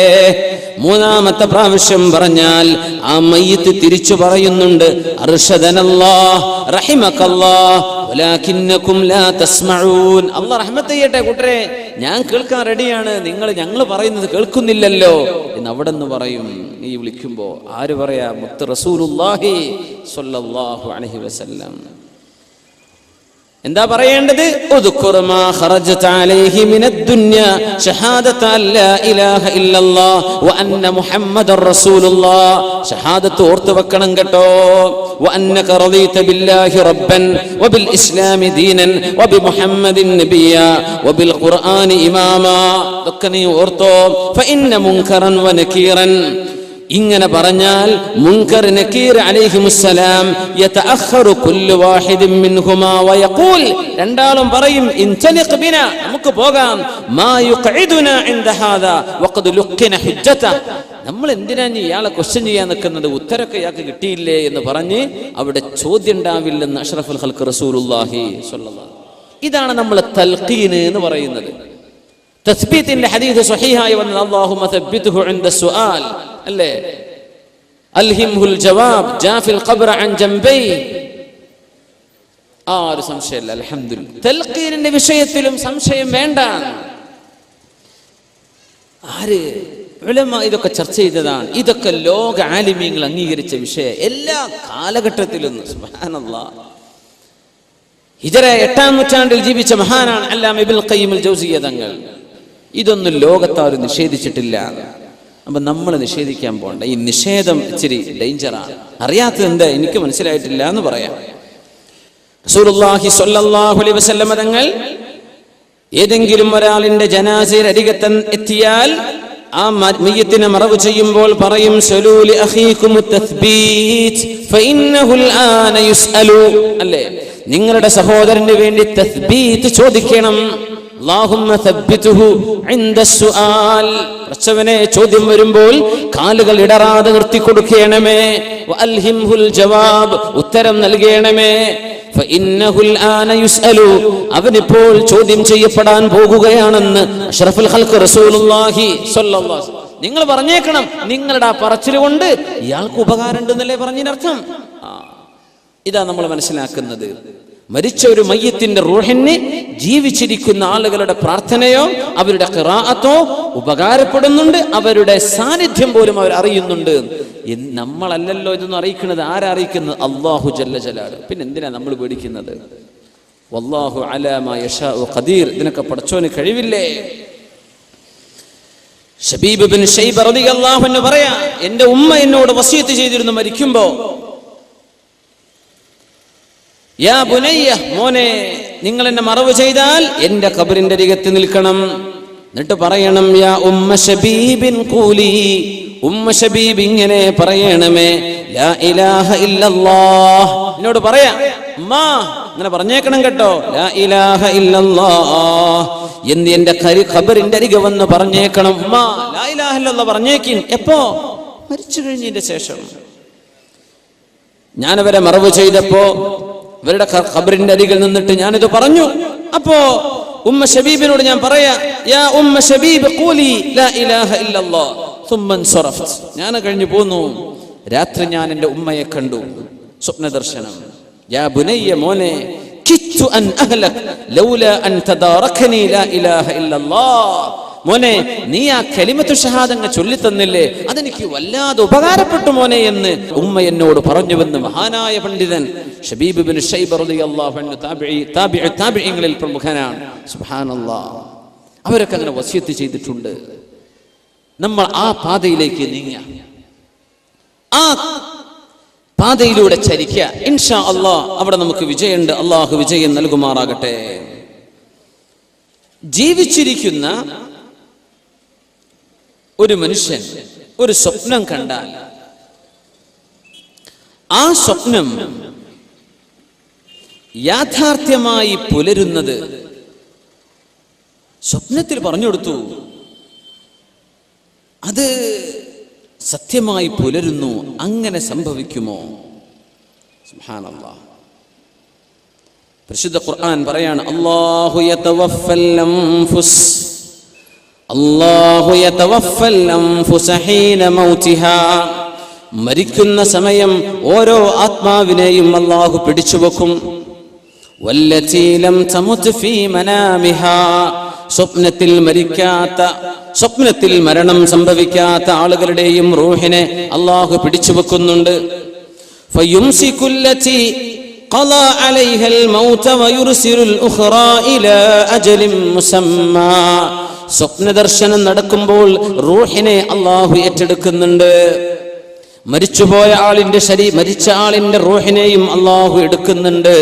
മൂന്നാമത്തെ പ്രാവശ്യം പറഞ്ഞാൽ ആ മയ്യിത്ത് തിരിച്ചു പറയുന്നുണ്ട് അർഷദനല്ലാഹ് റഹിമകല്ലാഹ് വലാകിന്നകും ലാ തസ്മഊൻ, അല്ലാഹ് റഹ്മത്ത് ചെയ്യട്ടെ കൂട്ടരെ, ഞാൻ കേൾക്കാൻ റെഡിയാണ്, ഞങ്ങൾ പറയുന്നത് കേൾക്കുന്നില്ലല്ലോ എന്ന് അവിടെ നിന്ന് പറയും. ഈ വിളിക്കുമ്പോ ആര് പറയാ? മുത്ത് റസൂലുള്ളാഹി സ്വല്ലല്ലാഹു അലൈഹി വസല്ലം. എന്താ പറയേണ്ടത്? ഉദ്കുർ മാ ഖറജത അലൈഹി മിനദ് ദുനിയ ഷഹാദത അല്ലാ ഇലാഹ ഇല്ലല്ലാഹ് വ അന്ന മുഹമ്മദർ റസൂലുള്ളാഹ്, ഷഹാദത്ത് ഓർത്തു വെക്കണം കേട്ടോ. വ അന്നക റളീത ബില്ലാഹി റബ്ബൻ വ ബിൽ ഇസ്ലാമി ദീനൻ വ ബി മുഹമ്മദിൻ നബിയ വ ബിൽ ഖുർആനി ഇമാമാ, ഇതൊക്കെ നീ ഓർത്തോ. ഫഇന്ന മുൻകറൻ വ നകീറൻ, ഇങ്ങനെ പറഞ്ഞാൽ മുൻകർ നകീർ അലൈഹിമുസ്സലാം യതഅഖറു കുല്ലു വാഹിദിൻ മിൻഹുമാ വയഖൂൽ, രണ്ടാളും പറയും ഇൻതലിഖ് ബിനാ, നമുക്ക് പോകാം. മാ യുഖഇദുനാ ഇൻദ ഹാദാ വഖദ് ലുഖിന ഹുജ്ജത, നമ്മൾ എന്തിനാണ് ഇയാളെ ക്വസ്റ്റ്യൻ ചെയ്യാൻ നിൽക്കുന്നത്, ഉത്തരമൊക്കെ ഇയാൾക്ക് കിട്ടിയില്ലേ എന്ന് പറഞ്ഞ് അവിടെ ചോദ്യം ഉണ്ടാവില്ലെന്ന് അഷ്റഫുൽ ഖൽഖ് റസൂലുള്ളാഹി സ്വല്ലല്ലാഹു അലൈഹി വസല്ലം. ഇതാണ് നമ്മൾ തൽഖീൻ എന്ന് പറയുന്നത്. തസ്ബീത്തിന്റെ ഹദീസ് സ്വഹീഹായി വന്നത് അല്ലാഹുമ്മ തബ്ബിത്ഹു ഇൻദ സുആൽ, അല്ലേ? അൽഹിംഹുൽ ജവാബ് ജാഫിൽ ഖബ്റ അൻ ജംബൈ, ആ ഒരു സംശയമില്ല. അൽഹംദുലില്ലാഹ്, തൽഖീനിന്റെ വിഷയത്തിലും സംശയം വേണ്ട. ആര് ഉലമ ഇതൊക്കെ ചർച്ച ചെയ്തതാണ്. ഇതൊക്കെ ലോക ആലിമീങ്ങൾ അംഗീകരിച്ച വിഷയം എല്ലാ കാലഘട്ടത്തിലും. സുബ്ഹാനല്ലാഹ്, ഹിജറ 8-ാം നൂറ്റാണ്ടിൽ ജീവിച്ച മഹാനാണ് അല്ലാമ ഇബ്നുൽ ഖയ്യിം അൽ ജൗസിയ്യ തങ്ങൾ. ഇതൊന്നും ലോകത്താരും നിഷേധിച്ചിട്ടില്ല. അപ്പൊ നമ്മൾ നിഷേധിക്കാൻ പോകണ്ട. ഈ നിഷേധം ഇച്ചിരി ഡേഞ്ചറാണ്. അറിയാത്തത് എന്താ എനിക്ക് മനസ്സിലായിട്ടില്ല എന്ന് പറയാം. റസൂലുള്ളാഹി സ്വല്ലല്ലാഹു അലൈഹി വസല്ലം തങ്ങൾ ഏതെങ്കിലും ഒരാളിന്റെ ജനാസയിൽ അരികത്ത് എത്തിയാൽ ആ മയ്യിത്തിനെ മറവ് ചെയ്യുമ്പോൾ പറയും സലൂലി അഖീകും തസ്ബീത് ഫഇന്നഹുൽ ആന യുസ്അലു, അല്ലേ? നിങ്ങളുടെ സഹോദരന് വേണ്ടി തസ്ബീത് ചോദിക്കണം. അല്ലാഹുമ്മ തബ്ബിതുഹു ഇൻദ സുആൽ, പ്രശ്നവനെ ചോദ്യം വരുമ്പോൾ കാലുകൾ ഇടറാതെ നിർത്തി കൊടുക്കണമേ. വഅൽഹിംഹുൽ ജവാബ്, ഉത്തരം നൽകണമേ. ഫഇന്നഹുൽ ആന യുസ്അലു, അവനിപ്പോൾ ചോദ്യം ചെയ്യപ്പെടാൻ പോകുകയാണെന്ന് അഷ്റഫുൽ ഖൽഖ് റസൂലുള്ളാഹി സ്വല്ലല്ലാഹു അലൈഹി വസല്ലം. നിങ്ങൾ പറഞ്ഞേക്കണം, നിങ്ങളുടെ ആ പറച്ചിൽ കൊണ്ട് ഇയാൾക്ക് ഉപകാരം ഉണ്ടെന്നല്ലേ പറഞ്ഞതിനർത്ഥം. ഇതാ നമ്മൾ മനസ്സിലാക്കുന്നത്. മരിച്ച ഒരു മയ്യത്തിന്റെ റൂഹിന് ജീവിച്ചിരിക്കുന്ന ആളുകളുടെ പ്രാർത്ഥനയോ അവരുടെ ഖിറാഅത്തോ ഉപകാരപ്പെടുന്നുണ്ട്, അവരുടെ സാന്നിധ്യം പോലും അവർ അറിയുന്നുണ്ട്. നമ്മളല്ലല്ലോ ഇതൊന്നും അറിയിക്കുന്നത്. ആരാ അറിയിക്കുന്നത്? അല്ലാഹു ജല്ല ജലാലു. പിന്നെ എന്തിനാ നമ്മൾ പേടിക്കുന്നത്? വല്ലാഹു അലാ മാ യശാഉ ഖദീർ, ഇതിനൊക്കെ പടച്ചോന് കഴിവില്ലേ? ശബീബ് ബിൻ ശൈബ റളിയല്ലാഹു അൻഹു പറയാ, എന്റെ ഉമ്മ എന്നോട് വസിയത്ത് ചെയ്തിരുന്നു മരിക്കുമ്പോ, യാ ബുനയ്യ, മോനെ, നിങ്ങൾ എന്നെ മറവ് ചെയ്താൽ എന്റെ ഖബറിന്റെ അരികത്ത് നിൽക്കണം. എന്നിട്ട് പറയണം യാ ഉമ്മ ശബീബിൻ ഖൂലി, ഉമ്മ ശബീബ് ഇങ്ങനെ പറയണമേ, ലാ ഇലാഹ ഇല്ലല്ലാഹ്, എന്നോട് പറയാ ഉമ്മാ ഇങ്ങനെ പറഞ്ഞേക്കണം കേട്ടോ, ലാ ഇലാഹ ഇല്ലല്ലാഹ് എന്ന് എന്റെ ഖബറിന്റെ അരികെ വന്ന് പറഞ്ഞേക്കണം. ഉമ്മാ ലാ ഇലാഹ ഇല്ലല്ലാഹ് പറഞ്ഞേക്കും. എപ്പോ? മരിച്ചു കഴിഞ്ഞതിന്റെ ശേഷം. ഞാനവരെ മറവ് ചെയ്തപ്പോ ഇവരുടെ ഖബറിന്റെ അരികിൽ നിന്നിട്ട് ഞാനിത് പറഞ്ഞു. അപ്പോ ഉമ്മ ശബീബിനോട് ഞാൻ പറയാ, യാ ഉമ്മ ശബീബ് ഖൂലി ലാ ഇലാഹ ഇല്ലല്ലാഹ് ثم انصرفت, ഞാൻ കഴിഞ്ഞു പോന്നു. രാത്രി ഞാൻ എൻ്റെ ഉമ്മയെ കണ്ടു, സ്വപ്ന ദർശനം. യാ ബുനയ്യ, മോനെ, കിത്തു അൻ അഹ്ലക് ലൗലാ അൻ തദാറകനി ലാ ഇലാഹ ഇല്ലല്ലാഹ്, മോനെ, നീ ആ കലിമത്തു ഷഹാദങ്ങ് ചൊല്ലിത്തന്നില്ലേ, അതെനിക്ക് വല്ലാതെ ഉപകാരപ്പെട്ടു മോനെ എന്ന് ഉമ്മ എന്നോട് പറഞ്ഞുവെന്ന് മഹാനായ പണ്ഡിതൻ ശബീബ് ബിൻ ശൈബ റളിയല്ലാഹു അൻഹു താബിഈങ്ങളിൽ പ്രമുഖനാണ്. സുബ്ഹാനല്ലാഹ്, അവരൊക്കെ അങ്ങനെ വസിയത്ത് ചെയ്തിട്ടുണ്ട്. നമ്മൾ ആ പാതയിലേക്ക് നീങ്ങുക, ആ പാതയിലൂടെ ചരിക്കുക. ഇൻഷാ അല്ലാഹ് അവിടെ നമുക്ക് വിജയമുണ്ട്. അള്ളാഹു വിജയം നൽകുമാറാകട്ടെ. ജീവിച്ചിരിക്കുന്ന ഒരു മനുഷ്യൻ ഒരു സ്വപ്നം കണ്ടാൽ ആ സ്വപ്നം യാഥാർത്ഥ്യമായി പുലരുന്നത് സ്വപ്നത്തിൽ പറഞ്ഞു കൊടുത്തു, അത് സത്യമായി പുലരുന്നു. അങ്ങനെ സംഭവിക്കുമോ? സുബ്ഹാനല്ലാഹ്. പരിശുദ്ധ ഖുർആൻ പറയാണ്, അല്ലാഹു യതവഫൽ അൻഫുസ ഹീന മൗതിഹാ. മരിക്കുന്ന സമയം ഓരോ ആത്മാവിനെയും അല്ലാഹു പിടിച്ചുവെക്കും. വല്ലതീ ലം തമുത് ഫീ മനാമിഹാ. സ്വപ്നത്തിൽ മരിക്കാത്ത, സ്വപ്നത്തിൽ മരണം സംഭവിക്കാത്ത ആളുകളുടെയും റൂഹിനെ അല്ലാഹു പിടിച്ചു വെക്കുന്നുണ്ട്. ഫയുംസികുല്ലതി ഖളാ അലൈഹൽ മൗത വയുർസിലുൽ ഉഖറാ ഇലാ അജലിൻ മുസമ്മാ. സ്വപ്നദർശനം നടക്കുമ്പോൾ റൂഹിനെ അല്ലാഹു ഏറ്റെടുക്കുന്നുണ്ട്. മരിച്ചുപോയ ആളിന്റെ മരിച്ച ആളിന്റെ റൂഹിനെയും അല്ലാഹു എടുക്കുന്നുണ്ട്.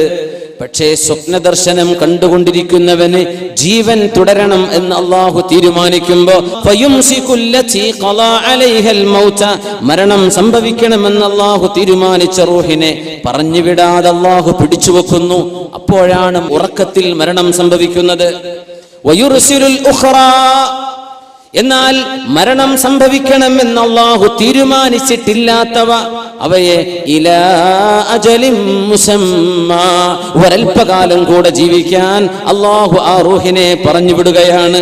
പക്ഷേ സ്വപ്നദർശനം കണ്ടുകൊണ്ടിരിക്കുന്നവന് ജീവൻ തുടരണം എന്ന് അല്ലാഹു തീരുമാനിക്കുമ്പോ മരണം സംഭവിക്കണമെന്ന് അല്ലാഹു തീരുമാനിച്ച റൂഹിനെ പറഞ്ഞുവിടാതെ അല്ലാഹു പിടിച്ചു വെക്കുന്നു. അപ്പോഴാണ് ഉറക്കത്തിൽ മരണം സംഭവിക്കുന്നത്. വയുർസിലുൽ ഉഖറാ. എന്നാൽ മരണം സംഭവിക്കണമെന്ന് അല്ലാഹു തീരുമാനിച്ചിട്ടില്ലാത്തവ അവയെ ഇലാ അജലിൻ മുസമ്മാ, ഒരൽപകാലം കൂടെ ജീവിക്കാൻ അല്ലാഹു ആ റൂഹിനെ പറഞ്ഞു വിടുകയാണ്.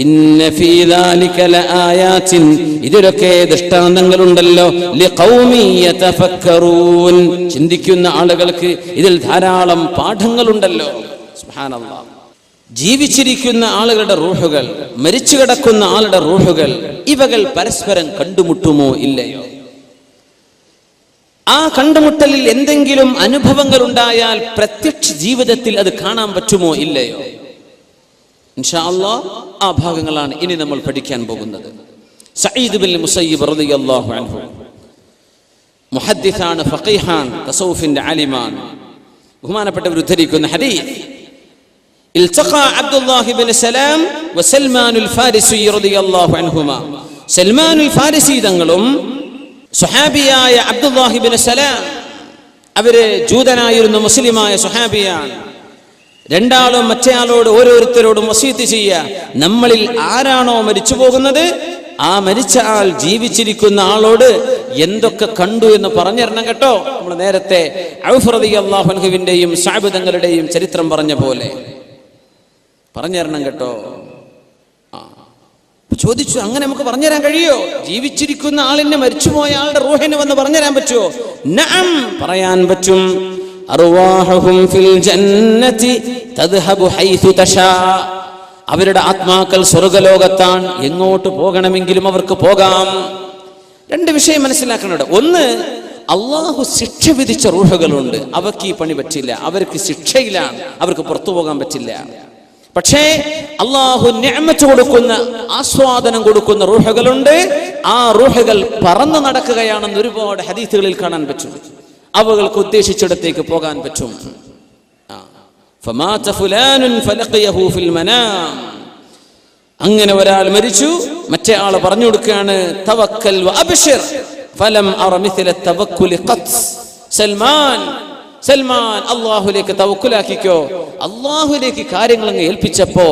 ഇന്ന ഫീ ദാലിക ലആയാതിൻ, ഇതിലൊക്കെ ദൃഷ്ടാന്തങ്ങളുണ്ടല്ലോ, ലിഖൗമി യതഫക്കറൂൻ, ചിന്തിക്കുന്ന ആളുകൾക്ക് ഇതിൽ ധാരാളം പാഠങ്ങളുണ്ടല്ലോ. സുബ്ഹാനല്ലാഹ്. ജീവിച്ചിരിക്കുന്ന ആളുകളുടെ റൂഹുകൾ, മരിച്ചു കിടക്കുന്ന ആളുടെ റൂഹുകൾ, ഇവകൾ പരസ്പരം കണ്ടുമുട്ടുമോ ഇല്ലയോ? ആ കണ്ടുമുട്ടലിൽ എന്തെങ്കിലും അനുഭവങ്ങൾ ഉണ്ടായാൽ പ്രത്യക്ഷ ജീവിതത്തിൽ അത് കാണാൻ പറ്റുമോ ഇല്ലയോ? ഇൻഷാ അല്ലാഹ് ആ ഭാഗങ്ങളാണ് ഇനി നമ്മൾ പഠിക്കാൻ പോകുന്നത്. സഈദ് ബിൻ മുസയ്യിബ് റളിയല്ലാഹു അൻഹു മുഹദ്ദിസാണ്, ഫഖീഹാൻ, തസൗഫിന്റെ ആലിമാൻ. ബഹുമാനപ്പെട്ടവർ ഉദ്ധരിക്കുന്ന ഹദീസ്, التقى عبد الله بن سلام وسلمان الفارسي رضي الله عنهما. സൽമാൻ ഫാരിസി തങ്ങളും സുഹാബിയായ അബ്ദുല്ലാഹി ബിൻ സലാം, അവര് ജൂതനായിരുന്ന മുസ്ലിമായ സുഹാബിയാണ്. രണ്ടാളും മറ്റേയാളോട് ഓരോരുത്തരോടും വസീയത്ത് ചെയ്യുക, നമ്മളിൽ ആരാണോ മരിച്ചു പോകുന്നത് ആ മരിച്ച ആൾ ജീവിച്ചിരിക്കുന്ന ആളോട് എന്തൊക്കെ കണ്ടു എന്ന് പറഞ്ഞിരണം കേട്ടോ. നമ്മൾ നേരത്തെ ഔഫ് റളിയല്ലാഹു അൻഹുവിന്റെയും സഅബ് തങ്ങളുടെയും ചരിത്രം പറഞ്ഞ പോലെ പറഞ്ഞുതരണം കേട്ടോ. ചോദിച്ചു, അങ്ങനെ നമുക്ക് പറഞ്ഞുതരാൻ കഴിയോ? ജീവിച്ചിരിക്കുന്ന ആളിനെ മരിച്ചുപോയ ആളുടെ റൂഹിനെ വന്ന് പറഞ്ഞുതരാൻ പറ്റുമോ? നഅം, പറയാൻ പറ്റും. അർവാഹുഹും ഫിൽ ജന്നതി തദ്ഹബു ഹൈതു തശാ. അവരുടെ ആത്മാക്കൾ സ്വർഗ്ഗലോകത്താണ്, എങ്ങോട്ട് പോകണമെങ്കിലും അവർക്ക് പോകാം. രണ്ട് വിഷയം മനസ്സിലാക്കണം. ഒന്ന്, അള്ളാഹു ശിക്ഷ വിധിച്ച റൂഹുകളുണ്ട്, അവർക്ക് ഈ പണി പറ്റില്ല, അവർക്ക് ശിക്ഷയിലാണ്, അവർക്ക് പുറത്തു പോകാൻ പറ്റില്ല. പക്ഷേ അള്ളാഹു നിഅമത്ത് കൊടുക്കുന്ന, ആസ്വാദനം കൊടുക്കുന്ന റൂഹുകളുണ്ട്. ആ റൂഹുകൾ പറന്നു നടക്കുകയാണെന്ന് ഒരുപാട് ഹദീസുകളിൽ കാണാൻ പറ്റും. അവകൾക്ക് ഉദ്ദേശിച്ചിടത്തേക്ക് പോകാൻ പറ്റും. ഫമാത ഫുലാനുൻ ഫലഖിയഹു ഫിൽ മനാം. അങ്ങനെ ഒരാൾ മരിച്ചു, മറ്റേ ആൾ പറഞ്ഞു കൊടുക്കുകയാണ്, തവക്കൽ വഅബ്ശിർ ഫലം അറ മിസ്ല തവക്കുൽ ഖത്ത്. സൽമാൻ അള്ളാഹുലേക്ക് തവക്കുലാക്കിക്കോ. അള്ളാഹുലേക്ക് കാര്യങ്ങൾ അങ്ങ് ഏൽപ്പിച്ചപ്പോ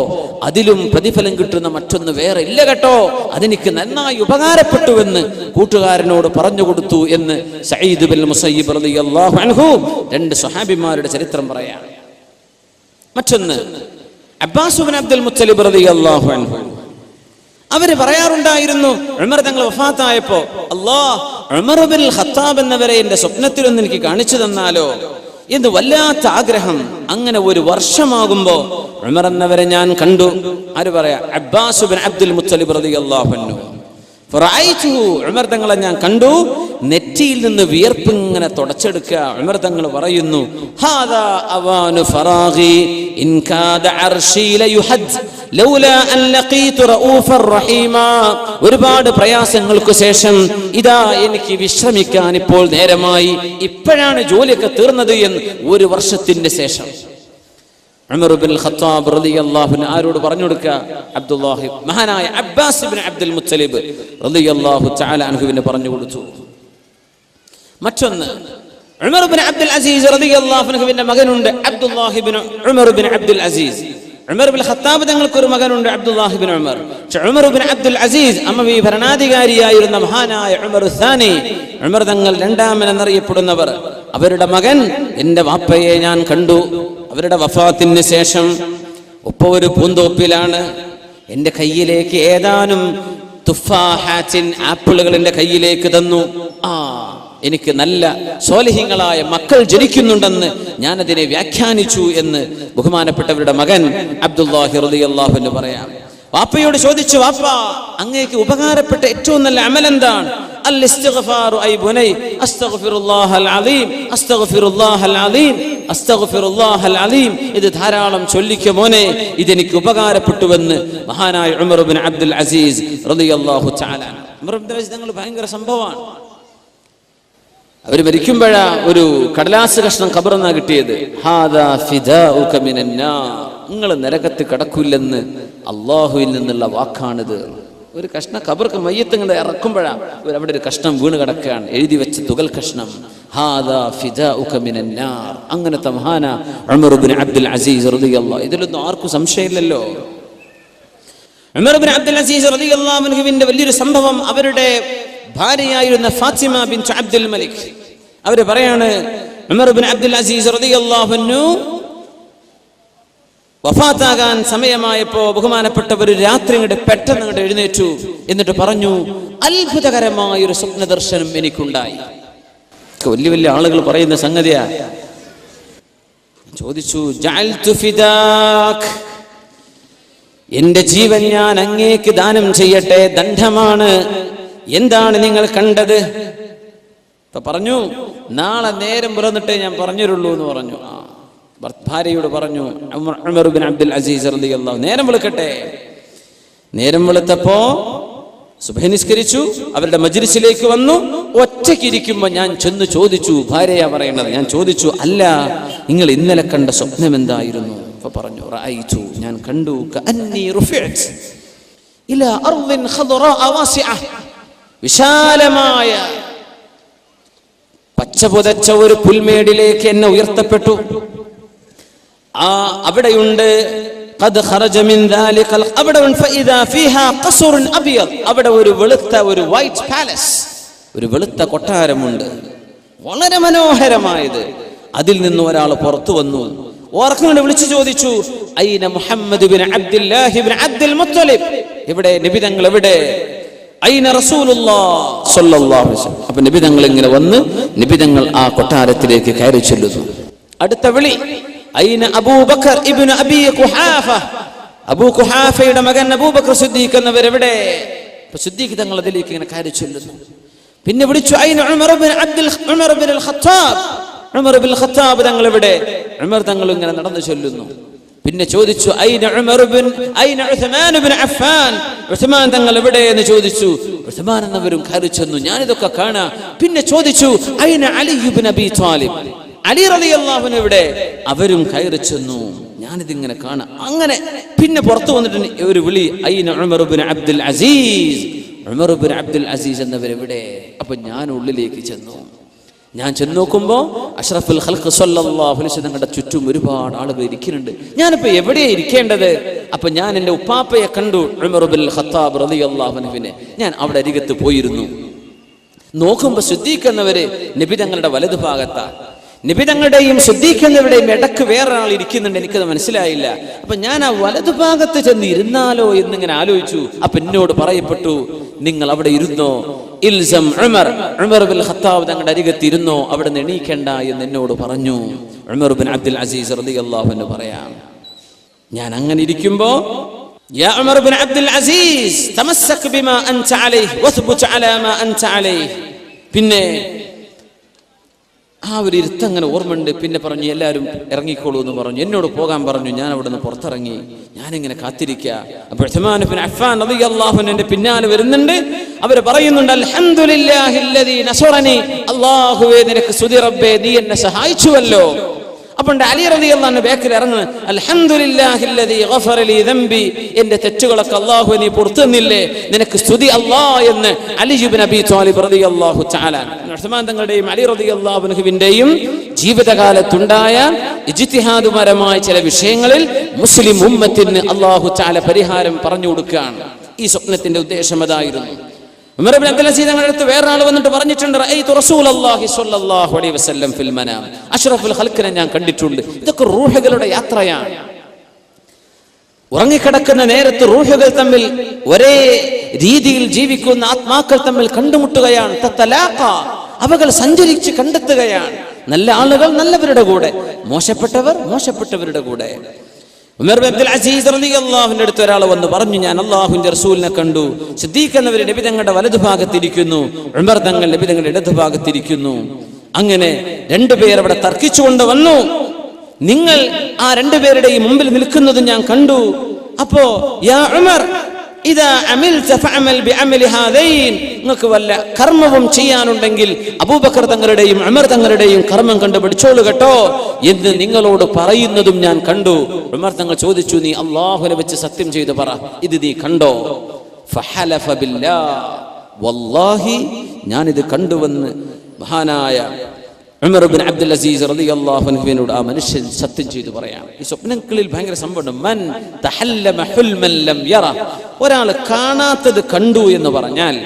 അതിലും പ്രതിഫലം കിട്ടുന്ന മറ്റൊന്ന് വേറെ ഇല്ല കേട്ടോ, അതെനിക്ക് നന്നായി ഉപകാരപ്പെട്ടുവെന്ന് കൂട്ടുകാരനോട് പറഞ്ഞു കൊടുത്തു എന്ന് സഈദ് ബിൻ മുസയ്യിബ് റളിയല്ലാഹു അൻഹു രണ്ട് സ്വഹാബിമാരുടെ ചരിത്രം പറയാം. മറ്റൊന്ന് അബ്ബാസ് ബിൻ അബ്ദുൽ മുത്തലിബ് റളിയല്ലാഹു അൻഹു, അവര് പറയാറുണ്ടായിരുന്നു, ഉമർ തങ്ങൾ വഫാത്തായപ്പോ, അല്ലാഹ് ഉമർ ബിൻ ഖത്താബ് എന്നവരെ എന്റെ സ്വപ്നത്തിലൊന്ന് എനിക്ക് കാണിച്ചു തന്നാലോ എന്ന് വല്ലാത്ത ആഗ്രഹം. അങ്ങനെ ഒരു വർഷമാകുമ്പോ ഉമർ എന്നവരെ ഞാൻ കണ്ടു. ആര് പറയാ? അബ്ബാസ് ബിൻ അബ്ദുൽ മുത്തലിബ് റളിയല്ലാഹു അൻഹു. ഫറഅയ്തുഹു, ഉമർ തങ്ങളെ ഞാൻ കണ്ടു, നെറ്റിയിൽ നിന്ന് വിയർപ്പ് ഇങ്ങനെ തുടച്ചെടുക്കുക. ഉമർ തങ്ങൾ പറയുന്നു, ഹാദാ അവാനു ഫറാഗി ഇൻ കാദ അർശി ലയുഹദ്. ലൗലാ അൻ ലഖീതു റഊഫർ റഹീമാ, ഒരുപാട് പ്രയാസങ്ങൾക്ക് ശേഷം ഇതാ എനിക്ക് വിശ്രമിക്കാൻ ഇപ്പോൾ നേരമായി, ഇപ്പോഴാണ് ജോലിയൊക്കെ തീർന്നത് എന്ന് 1 വർഷത്തിന്റെ ശേഷം ഉമർ ഇബ്നുൽ ഖത്താബ് റളിയല്ലാഹു അൻഹു ആരോട് പറഞ്ഞു കൊടുക്കുക? അബ്ദുല്ലാഹി, മഹാനായ അബ്ബാസ് ഇബ്നു അബ്ദുൽ മുത്തലിബ് റളിയല്ലാഹു തആല അൻഹുവിനെ പറഞ്ഞു കൊടുത്തു. മറ്റൊന്ന്, ഉമർ ഇബ്നു അബ്ദുൽ അസീസ് റളിയല്ലാഹു അൻഹുവിന്റെ മകനുണ്ട് അബ്ദുല്ലാഹി ഇബ്നു ഉമർ ഇബ്നു അബ്ദുൽ അസീസ്. ഉമർ ഇബ്നുൽ ഖത്താബ് തങ്ങൾക്ക് ഒരു മകനുണ്ട് അബ്ദുല്ലാഹി ഇബ്നു ഉമർ. പക്ഷേ ഉമർ ഇബ്നു അബ്ദുൽ അസീസ് അമവി ഭരണാധികാരിയായിരുന്ന മഹാനായ ഉമർ സാനി, ഉമർ തങ്ങൾ രണ്ടാമനെന്നറിയപ്പെടുന്നവർ, അവരുടെ മകൻ എന്റെ വാപ്പയെ ഞാൻ കണ്ടു. അവരുടെ വഫാത്തിന് ശേഷം ഉപ്പ ഒരു പൂന്തോപ്പിലാണ്. എൻ്റെ കയ്യിലേക്ക് ഏതാനും തുഫാഹാത്തിൻ ആപ്പിളുകൾ എൻ്റെ കയ്യിലേക്ക് തന്നു. എനിക്ക് നല്ല സ്വാലിഹീങ്ങളായ മക്കൾ ജനിക്കുന്നുണ്ടെന്ന് ഞാനതിനെ വ്യാഖ്യാനിച്ചു എന്ന് ബഹുമാനപ്പെട്ടവരുടെ മകൻ അബ്ദുല്ലാഹി റളിയല്ലാഹു അൻഹു പറയാം. വാപ്പയോട് ചോദിച്ചു, വാപ്പ അങ്ങേക്ക് ഉപകാരപ്പെട്ട ഏറ്റവും നല്ല അമൽ എന്താണ്? അൽ ഇസ്തിഗ്ഫാറു ഐ ബുനൈ അസ്തഗ്ഫിറുല്ലാഹൽ അലീം അസ്തഗ്ഫിറുല്ലാഹൽ അലീം അസ്തഗ്ഫിറുല്ലാഹൽ അലീം. ഇത് ധാരാളം ചൊല്ലിക്കോ മോനെ, ഇതെനിക്ക് ഉപകാരപ്പെട്ടുവെന്ന് മഹാനായ ഉമർ ഇബ്നു അബ്ദുൽ അസീസ് റളിയല്ലാഹു തആല. ഉമർ ഇബ്നു അസീസ് തങ്ങൾ ഭയങ്കര സംഭവമാണ്. അവർ മരിക്കുമ്പോഴാ ഒരു കടലാസ് കഷ്ണം ഖബറിന്നാ കിട്ടിയത്. ഹാദാ ഫിദാഉക മിനന്നാർ, നിങ്ങൾ നരകത്ത് കടക്കൂലെന്ന് അള്ളാഹുവിൽ നിന്നുള്ള വാക്കാണിത്. ഒരു കഷ്ണം ഖബർക്ക് മയ്യത്ത് ഇങ്ങനെ ഇറക്കുമ്പോഴാ അവിടെ ഒരു കഷ്ണം വീണ് കിടക്കുകയാണ്, എഴുതി വെച്ച തുകൽ കഷ്ണം. ഹാദാ ഫിദാഉക മിനന്നാർ. അങ്ങനത്തെ മഹാന ഉമർ ഇബ്നു അബ്ദുൽ അസീസ് റളിയല്ലാഹു. ഇതിലൊന്നും ആർക്കും സംശയമില്ലല്ലോ. ഉമർ ഇബ്നു അബ്ദുൽ അസീസ് റളിയല്ലാഹു അൻഹുവിന്റെ വലിയൊരു സംഭവം, അവരുടെ ഭാര്യയായിരുന്ന ഫാത്തിമ ബിൻത് അബ്ദുൽ മലിക്, അവര് പറയാണ്, ഉമർ ഇബ്നു അബ്ദുൽ അസീസ് റളിയല്ലാഹു അൻഹു വഫാത്താകാൻ സമയമായപ്പോ ബഹുമാനപ്പെട്ടവർ രാത്രി പെട്ടെന്ന് എഴുന്നേറ്റു. എന്നിട്ട് പറഞ്ഞു, അത്ഭുതകരമായൊരു സ്വപ്ന ദർശനം എനിക്കുണ്ടായി. വലിയ വലിയ ആളുകൾ പറയുന്ന സംഗതിയാ. ചോദിച്ചു, ജഅൽതു ഫിദാക്, എന്റെ ജീവൻ ഞാൻ അങ്ങേക്ക് ദാനം ചെയ്യട്ടെ, ദണ്ഡമാണ്. എന്താണ് നിങ്ങൾ കണ്ടത്? ഇപ്പൊ പറഞ്ഞു, നാളെ നേരം പുലർന്നിട്ടേ ഞാൻ പറഞ്ഞുള്ളൂ എന്ന് പറഞ്ഞു. ഭാര്യയോട് പറഞ്ഞു ഉമർ ഇബ്നു അബ്ദുൽ അസീസ് റളിയല്ലാഹു, നേരം വെളുക്കട്ടെ. നേരം വെളുത്തപ്പോ സുബ്ഹി നിസ്കരിച്ചു, അവരുടെ മജ്ലിസിലേക്ക് വന്നു. ഒറ്റയ്ക്കിരിക്കുമ്പോ ഞാൻ ചെന്ന് ചോദിച്ചു, ഭാര്യയാ പറയണത്, ഞാൻ ചോദിച്ചു, അല്ല നിങ്ങൾ ഇന്നലെ കണ്ട സ്വപ്നം എന്തായിരുന്നു? അപ്പൊ പറഞ്ഞു, റഅയ്തു, ഞാൻ കണ്ടു, കഅന്നി റുഫിഅത് ഇലാ അർദിൻ ഖദറാ വാസിഅ, വിശാലമായ പച്ച പുതച്ച ഒരു പുൽമേടിലേക്ക് എന്നെ ഉയർത്തപ്പെട്ടു. അവിടെയുണ്ട് ഖദ് ഖറജ മിൻ ദാലിക, അവിടെ ഫഇദാ ഫീഹാ ഖസ്റുൻ അബിയദ്, അവിടെ ഒരു വെളുത്ത ഒരു വൈറ്റ് പാലസ്, ഒരു വെളുത്ത കൊട്ടാരമുണ്ട്, വളരെ മനോഹരമായത്. അതിൽ നിന്ന് ഒരാൾ പുറത്തു വന്നു. ഓർക്കുകൊണ്ട് വിളിച്ചു ചോദിച്ചു, ഐന മുഹമ്മദ് ബിൻ അബ്ദുല്ലാഹി ഇബ്നു അബ്ദുൽ മുത്തലിബ്, എവിടെ നബി തങ്ങൾ, എവിടെ? ഐന റസൂലുള്ളാഹ് സ്വല്ലല്ലാഹു അലൈഹി വസല്ലം. അപ്പോൾ നബി തങ്ങൾ ഇങ്ങനെ വന്ന് നബി തങ്ങൾ ആ കൊട്ടാരത്തിലേക്ക് കയറി ചെല്ലുന്നു. അടുത്ത വിളി, ഐന അബൂബക്കർ ഇബ്നു അബീ ഖുഹാഫ, അബൂ ഖുഹാഫയുടെ മകൻ അബൂബക്കർ സിദ്ദീഖ് എന്നവർ എവിടെ? അപ്പോൾ സിദ്ദീഖ് തങ്ങൾ അതിലേക്ക് ഇങ്ങനെ കയറി ചെല്ലുന്നു. പിന്നെ വിളിച്ചു, ഐന ഉമർ ഇബ്നുൽ ഖത്താബ്, ഉമർ ഇബ്നുൽ ഖത്താബ് തങ്ങൾ എവിടെ? ഉമർ തങ്ങൾ ഇങ്ങനെ നടന്നു ചെല്ലുന്നു. പിന്നെ ചോദിച്ചു, ഐന ഉസ്മാൻ ഇബ്നു അഫ്ഫാൻ, ഉസ്മാൻ തങ്ങൾ എവിടെ എന്ന് ചോദിച്ചു. ഉസ്മാൻ എന്നവരും കയറി ചെന്നു. ഞാനിതൊക്കെ കാണാം. പിന്നെ ചോദിച്ചു, ഐന അലി ഇബ്നു അബീ ത്വാലിബ്, അലി റളിയല്ലാഹു അൻഹു എവിടെ? അവരും കയറി ചെന്നു. ഞാനിതിങ്ങനെ കാണാം. അങ്ങനെ പിന്നെ പുറത്തു വന്നിട്ട് ഒരു വിളി, ഐന ഉമർ ഇബ്നു അബ്ദുൽ അസീസ്, ഉമർ ഇബ്നു അബ്ദുൽ അസീസ് എന്നവരെവിടെ? അപ്പൊ ഞാൻ ഉള്ളിലേക്ക് ചെന്നു. ഞാൻ ചെന്ന് നോക്കുമ്പോൾ അഷ്റഫുൽ ഖൽഖ് സ്വല്ലല്ലാഹു അലൈഹി വസല്ലം തങ്ങളുടെ ചുറ്റും ഒരുപാട് ആളുകൾ ഇരിക്കുന്നുണ്ട്. ഞാനിപ്പോൾ എവിടെയാണ് ഇരിക്കേണ്ടത്? അപ്പൊ ഞാൻ എൻ്റെ ഉപ്പാപ്പയെ കണ്ടു, ഉമർ ഇബ്നുൽ ഖത്താബ് റളിയല്ലാഹു അൻഹുവിനെ. ഞാൻ അവിടെ അരികത്ത് പോയിരുന്നു. നോക്കുമ്പോൾ സിദ്ദീഖ് എന്നവര് നബി തങ്ങളുടെ വലതു ഭാഗത്താണ്. നബി തങ്ങളുടെയും സിദ്ദീഖ് എന്നവരുടെയും ഇടക്ക് വേറൊരാൾ ഇരിക്കുന്നുണ്ട്. എനിക്കത് മനസ്സിലായില്ല. അപ്പൊ ഞാൻ ആ വലതു ഭാഗത്ത് ചെന്ന് ഇരുന്നാലോ എന്നിങ്ങനെ ആലോചിച്ചു. അപ്പൊ എന്നോട് പറയപ്പെട്ടു, നിങ്ങൾ അവിടെ ഇരുന്നോ, ഇൽസം ഉമർ, ഉമർ ഇബ്നുൽ ഖത്താബ് തങ്ങളുടെ അരികത്ത് ഇരുന്നോ, അവിടെ നിന്ന് എണീക്കണ്ട എന്ന് എന്നോട് പറഞ്ഞു. ഉമർ ഇബ്നു അബ്ദുൽ അസീസ് റളിയല്ലാഹു അൻഹു പറയാം, ഞാൻ അങ്ങനെ ഇരിക്കുമ്പോ, യാ ഉമർ ഇബ്നു അബ്ദുൽ അസീസ് തമസ്സക് ബിമാ അൻത അലൈഹി വസ്ബുത് അലാ മാ അൻത അലൈഹി, പിന്നെ ആ ഒരു ഇരുത്തങ്ങനെ ഓർമ്മയുണ്ട്. പിന്നെ പറഞ്ഞു എല്ലാവരും ഇറങ്ങിക്കോളൂ എന്ന് പറഞ്ഞു. എന്നോട് പോകാൻ പറഞ്ഞു. ഞാൻ അവിടെ നിന്ന് പുറത്തിറങ്ങി. ഞാനിങ്ങനെ കാത്തിരിക്കുക. അപ്പോൾ ഉസ്മാൻ ഇബ്നു അഫ്ഫാൻ റളിയല്ലാഹു അൻഹു എൻ്റെ പിന്നാലെ വരുന്നുണ്ട്. അവർ പറയുന്നുണ്ട്, അൽഹംദുലില്ലാഹില്ലദീ നസറനി, അല്ലാഹുവേ നിനക്ക് സ്തുതി റബ്ബേ, നീ എന്നെ സഹായിച്ചുവല്ലോ. അപ്പോൾ അലി റളിയല്ലാഹു അൻഹു ബാക്കിൽ ഇറങ്ങുന്നു, അൽഹംദുലില്ലാഹില്ലദീ ഗഫറ ലീ ദംബി, എൻ്റെ തെറ്റുകളൊക്കെ അല്ലാഹു നീ പുറത്തു തന്നില്ലേ, നിനക്ക് സ്തുതി അല്ലാഹ് എന്ന് അലി ഇബ്നു അബീ ത്വാലിബ് റളിയല്ലാഹു തആല ഉസ്മാൻ തങ്ങളുടെയും അലി റളിയല്ലാഹു അൻഹുവിന്റെയും ജീവിതകാലത്തുണ്ടായ ഇജ്തിഹാദുപരമായ ചില വിഷയങ്ങളിൽ മുസ്ലിം ഉമ്മത്തിന് അല്ലാഹു തആല പരിഹാരം പറഞ്ഞു കൊടുക്കുകയാണ്. ഈ സ്വപ്നത്തിന്റെ ഉദ്ദേശം അതായിരുന്നു. ഉമർ ഇബ്നു അബ്ദുൽ അസീസ് തങ്ങളുടെ അടുത്ത് വേറൊരാൾ വന്നിട്ട് പറഞ്ഞിട്ടുണ്ട്, റഅയ്തു റസൂലല്ലാഹി സ്വല്ലല്ലാഹു അലൈഹി വസല്ലം ഫിൽ മനാം, അഷ്റഫുൽ ഖൽഖിനെ ഞാൻ കണ്ടിട്ടുണ്ട്. ഇതൊക്കെ റൂഹുകളുടെ യാത്രയാണ്. ഉറങ്ങിക്കിടക്കുന്ന നേരത്ത് റൂഹുകൾ തമ്മിൽ ഒരേ രീതിയിൽ ജീവിക്കുന്ന ആത്മാക്കൾ തമ്മിൽ കണ്ടുമുട്ടുകയാണ്. തതലാഖ, അവകൾ സഞ്ചരിച്ച് കണ്ടെത്തുകയാണ്. നല്ല ആളുകൾ നല്ലവരുടെ കൂടെ, മോശപ്പെട്ടവർ മോശപ്പെട്ടവരുടെ കൂടെ. ഉമർ ഇബ്നു അബ്ദുൽ അസീസ് റളിയല്ലാഹുവിന്റെ അടുത്ത് ഒരാൾ വന്ന് പറഞ്ഞു, ഞാൻ അല്ലാഹുവിന്റെ റസൂലിനെ കണ്ടു. സിദ്ദീഖ് എന്നവർ നബി തങ്ങളുടെ വലതുഭാഗത്തിരിക്കുന്നു, ഉമർ തങ്ങൾ നബി തങ്ങളുടെ ഇടതുഭാഗത്തിരിക്കുന്നു. അങ്ങനെ രണ്ടുപേർ അവിടെ തർക്കിച്ചുകൊണ്ട് വന്നു. നിങ്ങൾ ആ രണ്ടുപേരുടെയും മുമ്പിൽ നിൽക്കുന്നത് ഞാൻ കണ്ടു. അപ്പോ യാ ഉമർ ഇദാ അമിൽത ഫഅമൽ ബിഅമലി ഹാദൈൻ, നിങ്ങൾക്ക് വല്ല കർമ്മവും ചെയ്യാനുണ്ടെങ്കിൽ അബൂബക്കർ തങ്ങളുടെയും ഉമർ തങ്ങളുടെയും കർമ്മം കണ്ടുപിടിച്ചോളൂ കേട്ടോ എന്ന് നിങ്ങളോട് പറയുന്നതും ഞാൻ കണ്ടു. ഉമർ തങ്ങൾ ചോദിച്ചു, നീ അല്ലാഹുവിനെ വെച്ച് സത്യം ചെയ്തു പറ, ഇത് നീ കണ്ടോ? ഫഹലഫ ബില്ലാഹ്, വല്ലാഹി ഞാനിത് കണ്ടുവെന്ന് മഹാനായ ഉമർ ഇബ്നു അബ്ദുൽ അസീസ് റളിയല്ലാഹു അൻഹുവിനോട് ആ മനുഷ്യൻ സത്യം ചെയ്തു പറയാം. ഈ സ്വപ്നങ്ങളിൽ ഭയങ്കര സംഭവമുണ്ട്. മൻ തഹല്ലമ ഹുൽമൻ ലം യറ, ഒരാൾ കാണാത്തത് കണ്ടു എന്ന് പറഞ്ഞാൽ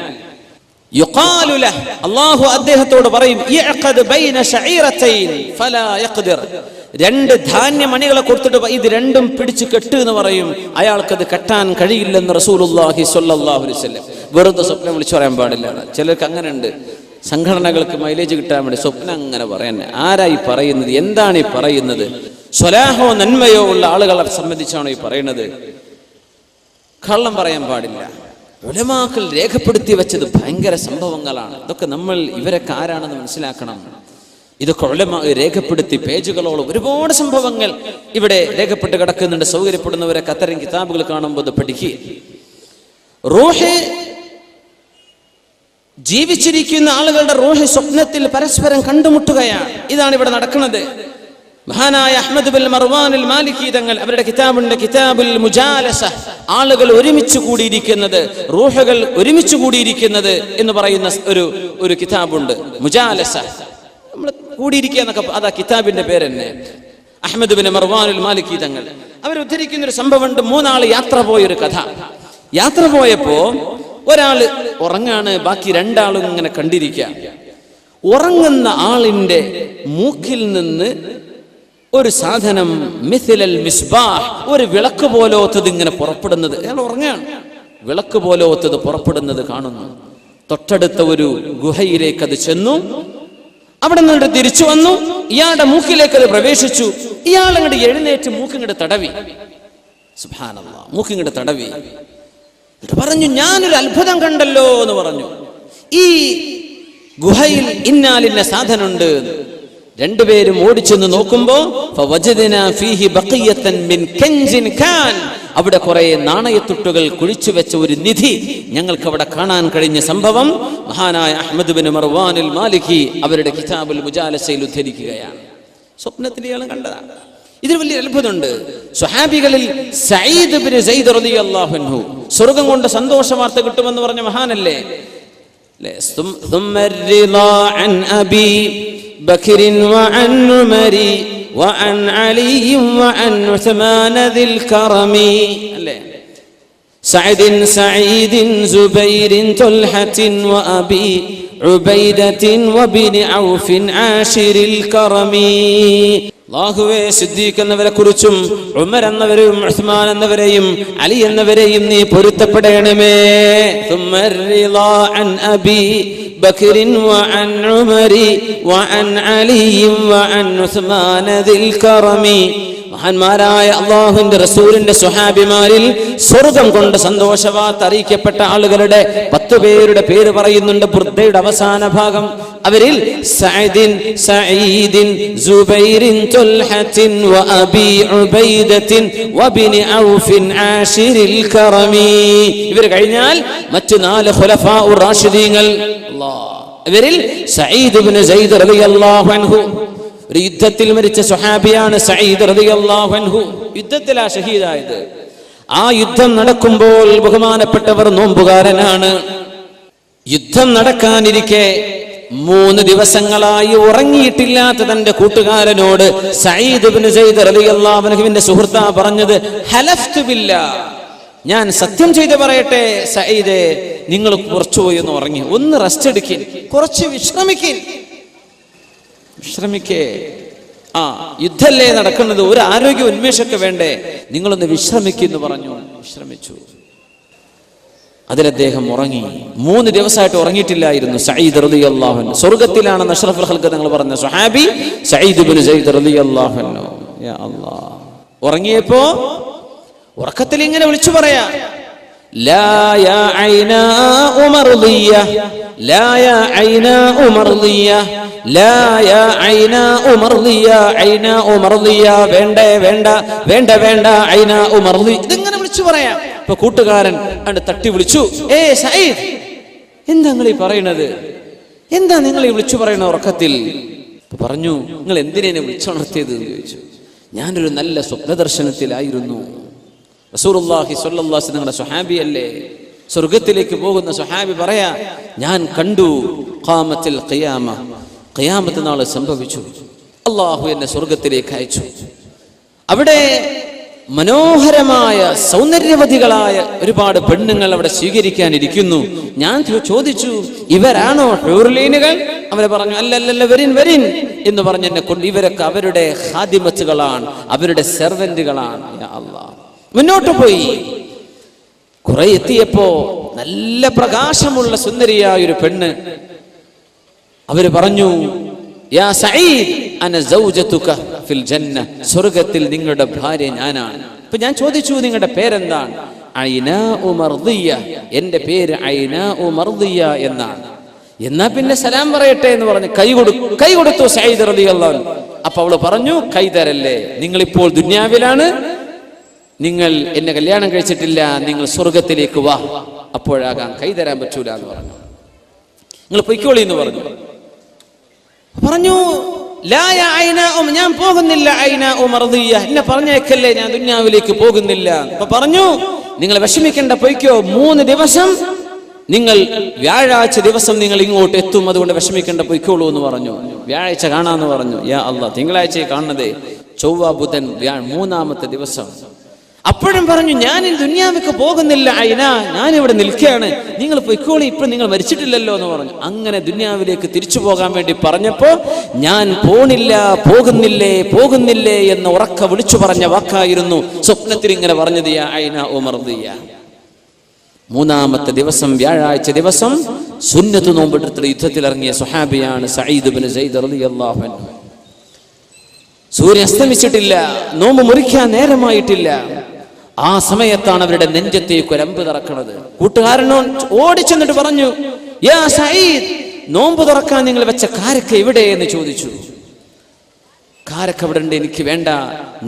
യുഖാലു ലഹ്, അല്ലാഹു അദ്ദേഹത്തോട് പറയും, യഖദ് ബൈന ശഈറതൈൻ ഫലാ യഖ്ദിർ, രണ്ട് ധാന്യമണികളെ കൊടുത്തിട്ട് ഇത് രണ്ടും പിടിച്ചു കെട്ട് എന്ന് പറയും. അയാൾക്കത് കെട്ടാൻ കഴിയില്ലെന്ന് റസൂലുള്ളാഹി സ്വല്ലല്ലാഹു അലൈഹി വസല്ലം. വെറുതെ സ്വപ്നം വിളിച്ചു പറയാൻ പാടില്ല. ചിലർക്ക് അങ്ങനെ ഉണ്ട്, സംഘടനകൾക്ക് മൈലേജ് കിട്ടാൻ വേണ്ടി സ്വപ്നം അങ്ങനെ പറയാൻ. ആരായി പറയുന്നത്? എന്താണ് ഈ പറയുന്നത്? സ്വലാഹോ നന്മയോ ഉള്ള ആളുകളെ സംബന്ധിച്ചാണോ ഈ പറയുന്നത്? കള്ളം പറയാൻ പാടില്ല. ഉലമാക്കൾ രേഖപ്പെടുത്തി വെച്ചത് ഭയങ്കര സംഭവങ്ങളാണ്. ഇതൊക്കെ നമ്മൾ ഇവരൊക്കെ ആരാണെന്ന് മനസ്സിലാക്കണം. ഇതൊക്കെ ഉലമാ രേഖപ്പെടുത്തി പേജുകളോളം ഒരുപാട് സംഭവങ്ങൾ ഇവിടെ രേഖപ്പെട്ട് കിടക്കുന്നുണ്ട്. സൗകര്യപ്പെടുന്നവരൊക്കെ അത്തരം കിതാബുകൾ കാണുമ്പോൾ ഇത് പഠിക്കുക. റൂഹ്, ജീവിച്ചിരിക്കുന്ന ആളുകളുടെ റൂഹ് സ്വപ്നത്തിൽ പരസ്പരം കണ്ടുമുട്ടുകയാണ്. ഇതാണ് ഇവിടെ നടക്കുന്നത്. മഹാനായ അഹ്മദ് ബിൻ മർവാൻ അൽ മാലിക്കി തങ്ങൾ അവരുടെ കിതാബുണ്ട്, കിതാബുൽ മുജാലസ, ആളുകൾ ഒരുമിച്ച് കൂടിയിരിക്കുന്നത്, റൂഹുകൾ ഒരുമിച്ച് കൂടിയിരിക്കുന്നത് എന്ന് പറയുന്ന ഒരു കിതാബുണ്ട്. മുജാലസ, നമ്മൾ കൂടിയിരിക്കുക എന്നൊക്കെ, അതാ കിതാബിന്റെ പേര് തന്നെ. അഹ്മദ് ബിൻ മർവാൻ അൽ മാലിക്കി തങ്ങൾ അവർ ഉദ്ധരിക്കുന്ന ഒരു സംഭവമുണ്ട്. മൂന്നാൾ യാത്ര പോയൊരു കഥ. യാത്ര പോയപ്പോ ഒരാള് ഉറങ്ങാണ്, ബാക്കി രണ്ടാളും ഇങ്ങനെ കണ്ടിരിക്കുക. ഉറങ്ങുന്ന ആളിന്റെ മൂക്കിൽ നിന്ന് ഒരു സാധനം, മിഥിലൽ മിസ്ബാഹ്, ഒരു വിളക്ക് പോലോത്തത് ഇങ്ങനെ പുറപ്പെടുന്നത്. അയാൾ ഉറങ്ങാണ്, വിളക്ക് പോലോത്തത് പുറപ്പെടുന്നത് കാണുന്നു. തൊട്ടടുത്ത ഒരു ഗുഹയിലേക്ക് അത് ചെന്നു. അവിടെ നിന്ന് തിരിച്ചു വന്നു. ഇയാളുടെ മൂക്കിലേക്ക് അത് പ്രവേശിച്ചു. ഇയാൾ അങ്ങോട്ട് എഴുന്നേറ്റ് മൂക്കിങ്ങോട്ട് തടവി. സുബ്ഹാനല്ലാഹ്, മൂക്കിങ്ങോട്ട് തടവി. പറഞ്ഞു, ഞാനൊരു അത്ഭുതം കണ്ടല്ലോ എന്ന് പറഞ്ഞു. ഈ ഗുഹയിൽ ഇന്നാലിന്ന സാധനമുണ്ട്. രണ്ടുപേരും ഓടിച്ചെന്ന് നോക്കുമ്പോ അവിടെ കുറെ നാണയത്തുട്ടുകൾ കുഴിച്ചു വെച്ച ഒരു നിധി ഞങ്ങൾക്ക് അവിടെ കാണാൻ കഴിഞ്ഞ സംഭവം മഹാനായ അഹ്മദ് ബിൻ മർവാൻ അൽ മാലിക്കി അവരുടെ കിതാബുൽ മുജാലസയിൽ ഉദ്ധരിക്കുകയാണ്. സ്വപ്നത്തിൽ ഇയാൾ കണ്ടതാണ്. ഇതിൽ വലിയ അത്ഭുതമുണ്ട്. സ്വഹാബികളിൽ സഈദ് ഇബ്നു സൈദ് റളിയല്ലാഹു അൻഹു സ്വർഗ്ഗം കൊണ്ട് സന്തോഷ വാർത്ത കിട്ടുമെന്ന് പറഞ്ഞ മഹാനല്ലേ. بكر وعن عمر وعن علي وعن عثمان ذي الكرم سعيد زبير طلحة وأبي عبيدة وبن عوف عاشر الكرم. അല്ലാഹുവേ, സിദ്ദീഖ് എന്നവരെ കുറിച്ചും ഉമർ എന്നവരെയും ഉസ്മാൻ എന്നവരെയും അലി എന്നവരെയും നീ പൊരുത്തപ്പെടണമേ. بكر وعن عمر وعن علي وعن عثمان ذي الكرم. മഹാന്മാരായ അല്ലാഹുവിന്റെ റസൂലിന്റെ സ്വഹാബിമാരിൽ സ്വർഗ്ഗം കൊണ്ട് സന്തോഷവാർത്ത അറിയിക്കപ്പെട്ട ആളുകളുടെ 10 പേരുടെ പേര് പറയുന്നുണ്ട് ബുർദയുടെ അവസാന ഭാഗം. അവരിൽ സഅദിൻ, സഈദിൻ, സുബൈറിൻ, തുൽഹത്തിൻ വഅബി ഉബൈദത്തിൻ വബിൻ ഔഫിൻ ആശിരിൽ കറമി. ഇവർ കഴിഞ്ഞാൽ മറ്റു 4 ഖുലഫാഉർ റാഷിദീങ്ങൾ. ഇവരിൽ സഈദ് ഇബ്നു സൈദ് റളിയല്ലാഹു അൻഹു, ഒരു യുദ്ധത്തിൽ മരിച്ച സ്വഹാബിയാണ് സഈദ് റളിയല്ലാഹു അൻഹു. യുദ്ധത്തിലാ ഷഹീദായത്. ആ യുദ്ധം നടക്കുമ്പോൾ ബഹുമാനപ്പെട്ടവർ നോമ്പുകാരനാണ്. യുദ്ധം നടക്കാനിരിക്കെ 3 ദിവസങ്ങളായി ഉറങ്ങിയിട്ടില്ലാത്ത തന്റെ കൂട്ടുകാരനോട് സഈദ് ഇബ്നു സൈദ് റളിയല്ലാഹു അൻഹുവിന്റെ സുഹൃത്താ പറഞ്ഞത്, ഹലഫ്തു ബില്ലാഹ്, ഞാൻ സത്യം ചെയ്ത് പറയട്ടെ സഈദേ, നിങ്ങൾ കുറച്ചുപോയി ഒന്ന് ഉറങ്ങി, ഒന്ന് റെസ്റ്റ് എടുക്കിൻ, കുറച്ച് വിശ്രമിക്കേ. യുദ്ധല്ലേ നടക്കുന്നത്, ഒരു ആരോഗ്യ ഉന്മേഷമൊക്കെ വേണ്ടേ, നിങ്ങളൊന്ന് വിശ്രമിക്കുന്നു പറഞ്ഞു. വിശ്രമിച്ചു. അതിൽ അദ്ദേഹം ഉറങ്ങി. 3 ദിവസമായിട്ട് ഉറങ്ങിയിട്ടില്ലായിരുന്നു സഈദ് റളിയല്ലാഹു അൻഹു. സ്വർഗ്ഗത്തിലാണെന്ന് അഷ്റഫുൽ ഖൽഖ് തങ്ങൾ പറഞ്ഞ സ്വഹാബി സഈദ് ഇബ്നു സൈദ് റളിയല്ലാഹു അൻഹു. യാ അല്ലാഹ്, ഉറങ്ങിയപ്പോ ഉറക്കത്തിൽ ഇങ്ങനെ വിളിച്ചു പറയാ, ലാ യാ ഐനാ ഉമർദിയ, ലാ യാ ഐനാ ഉമർദിയ, ലാ യാ ഐനാ ഉമർദിയ, ഐനാ ഉമർദിയ, വേണ്ടേ വേണ്ട, വേണ്ട വേണ്ട, ഐനാ ഉമർദി. ഇതിങ്ങനെ വിളിച്ചു പറയാം. ഇപ്പൊ കൂട്ടുകാരൻ അണ്ട് തട്ടി വിളിച്ചു, സഈദ്, എന്താ നിങ്ങൾ ഈ പറയണത്, എന്താ നിങ്ങൾ ഈ വിളിച്ചു പറയണ ഉറക്കത്തിൽ? പറഞ്ഞു, നിങ്ങൾ എന്തിനെ വിളിച്ചുണർത്തിയത് എന്ന് ചോദിച്ചു. ഞാനൊരു നല്ല സ്വപ്നദർശനത്തിലായിരുന്നു. റസൂലുള്ളാഹി സ്വല്ലല്ലാഹു അലൈഹി വസല്ലം നിങ്ങളുടെ സ്വഹാബിയല്ലേ, സ്വർഗത്തിലേക്ക് പോകുന്ന സ്വഹാബി പറയാ, ഞാൻ കണ്ടു ഖാമത്തിൽ ഖിയാമ, ഖിയാമത്ത് നാൾ സംഭവിച്ചു, അല്ലാഹു എന്നെ സ്വർഗത്തിലേക്ക് അയച്ചു. അവിടെ മനോഹരമായ സൗന്ദര്യവതികളായ ഒരുപാട് പെണ്ണുങ്ങൾ അവിടെ സ്വീകരിക്കാനിരിക്കുന്നു. ഞാൻ ചോദിച്ചു, ഇവരാണോ ഹൂറുലീനുകൾ? അവരെ പറഞ്ഞു, അല്ലല്ല, വരിൻ എന്ന് പറഞ്ഞ് എന്നെ കൊണ്ട്, ഇവരൊക്കെ അവരുടെ ഖാദിമത്തുകളാണ്, അവരുടെ സെർവന്റുകളാണ്. യാ അല്ലാഹ്, മുന്നോട്ട് പോയി. കുറെ എത്തിയപ്പോ നല്ല പ്രകാശമുള്ള സുന്ദരിയായ ഒരു പെണ്ണ്. അവര് പറഞ്ഞു, യാ സഈദ്, അന സൗജതുക ഫിൽ ജന്ന, സ്വർഗ്ഗത്തിൽ നിങ്ങളുടെ ഭാര്യ ഞാനാണ്. അപ്പൊ ഞാൻ ചോദിച്ചു, നിങ്ങളുടെ പേരെന്താണ്? ഐനാ മർദിയ, എന്റെ പേര് ഐനാ മർദിയ എന്നാണ്. എന്നാ പിന്നെ സലാം പറയട്ടെ എന്ന് പറഞ്ഞ് കൈ കൊടുത്തു സഈദ് റളിയല്ലാഹു അൻഹു. അപ്പൊ അവള് പറഞ്ഞു, കൈ തരല്ലേ, നിങ്ങളിപ്പോൾ ദുനിയാവിലാണ്, നിങ്ങൾ എന്നെ കല്യാണം കഴിച്ചിട്ടില്ല, നിങ്ങൾ സ്വർഗത്തിലേക്ക് വാ, അപ്പോഴാകാം കൈ തരാൻ പറ്റൂല എന്ന് പറഞ്ഞു. നിങ്ങൾ പൊയ്ക്കോളി എന്ന് പറഞ്ഞു. ലാ യാ ഐനാ, ഞാൻ പോകുന്നില്ല, ഐനാ മർദിയ, എന്നെ പറഞ്ഞേക്കല്ലേ, ഞാൻ ദുനിയാവിലേക്ക് പോകുന്നില്ല. അപ്പൊ പറഞ്ഞു, നിങ്ങൾ വിഷമിക്കേണ്ട, പൊയ്ക്കോ, 3 ദിവസം നിങ്ങൾ, വ്യാഴാഴ്ച ദിവസം നിങ്ങൾ ഇങ്ങോട്ട് എത്തും, അതുകൊണ്ട് വിഷമിക്കേണ്ട, പൊയ്ക്കോളൂ എന്ന് പറഞ്ഞു. വ്യാഴാഴ്ച കാണാന്ന് പറഞ്ഞു. യാ അല്ലാഹ്, തിങ്കളാഴ്ച കാണുന്നതേ, ചൊവ്വ ബുധൻ 3-ാമത്തെ ദിവസം. അപ്പോഴും പറഞ്ഞു, ഞാൻ ഈ ദുനിയാവിലേക്ക് പോകുന്നില്ല ഐന, ഞാൻ ഇവിടെ നിൽക്കുകയാണ്, നിങ്ങൾ പൊയ്ക്കോളി, ഇപ്പൊ നിങ്ങൾ മരിച്ചിട്ടില്ലല്ലോ എന്ന് പറഞ്ഞു. അങ്ങനെ ദുനിയാവിലേക്ക് തിരിച്ചു പോകാൻ വേണ്ടി പറഞ്ഞപ്പോ, ഞാൻ പോകുന്നില്ലേ എന്ന് ഉറക്ക വിളിച്ചു പറഞ്ഞ വാക്കായിരുന്നു സ്വപ്നത്തിൽ ഇങ്ങനെ പറഞ്ഞത്, യാ ഐന ഉമർദിയ. 3-ാമത്തെ ദിവസം, വ്യാഴാഴ്ച ദിവസം, സുന്നത്ത് നോമ്പെടുത്ത് യുദ്ധത്തിൽ ഇറങ്ങിയ സ്വഹാബിയാണ് സഈദ് ഇബ്നു സൈദ് റളിയല്ലാഹു അൻഹു. സൂര്യൻ അസ്തമിച്ചിട്ടില്ല, നോമ്പ് മുറിക്കാൻ നേരമായിട്ടില്ല. ആ സമയത്താണ് അവരുടെ നെഞ്ചത്തേക്ക് ഒരു അമ്പ് തറക്കുന്നത്. കൂട്ടുകാരനോട് ഓടിച്ചെന്നിട്ട് പറഞ്ഞു, യാ സഈദ്, നോമ്പ് തുറക്കാൻ നിങ്ങൾ വെച്ച കാരക്ക എവിടെ എന്ന് ചോദിച്ചു. കാരക്ക അവിടെ ഉണ്ട്, എനിക്ക് വേണ്ട,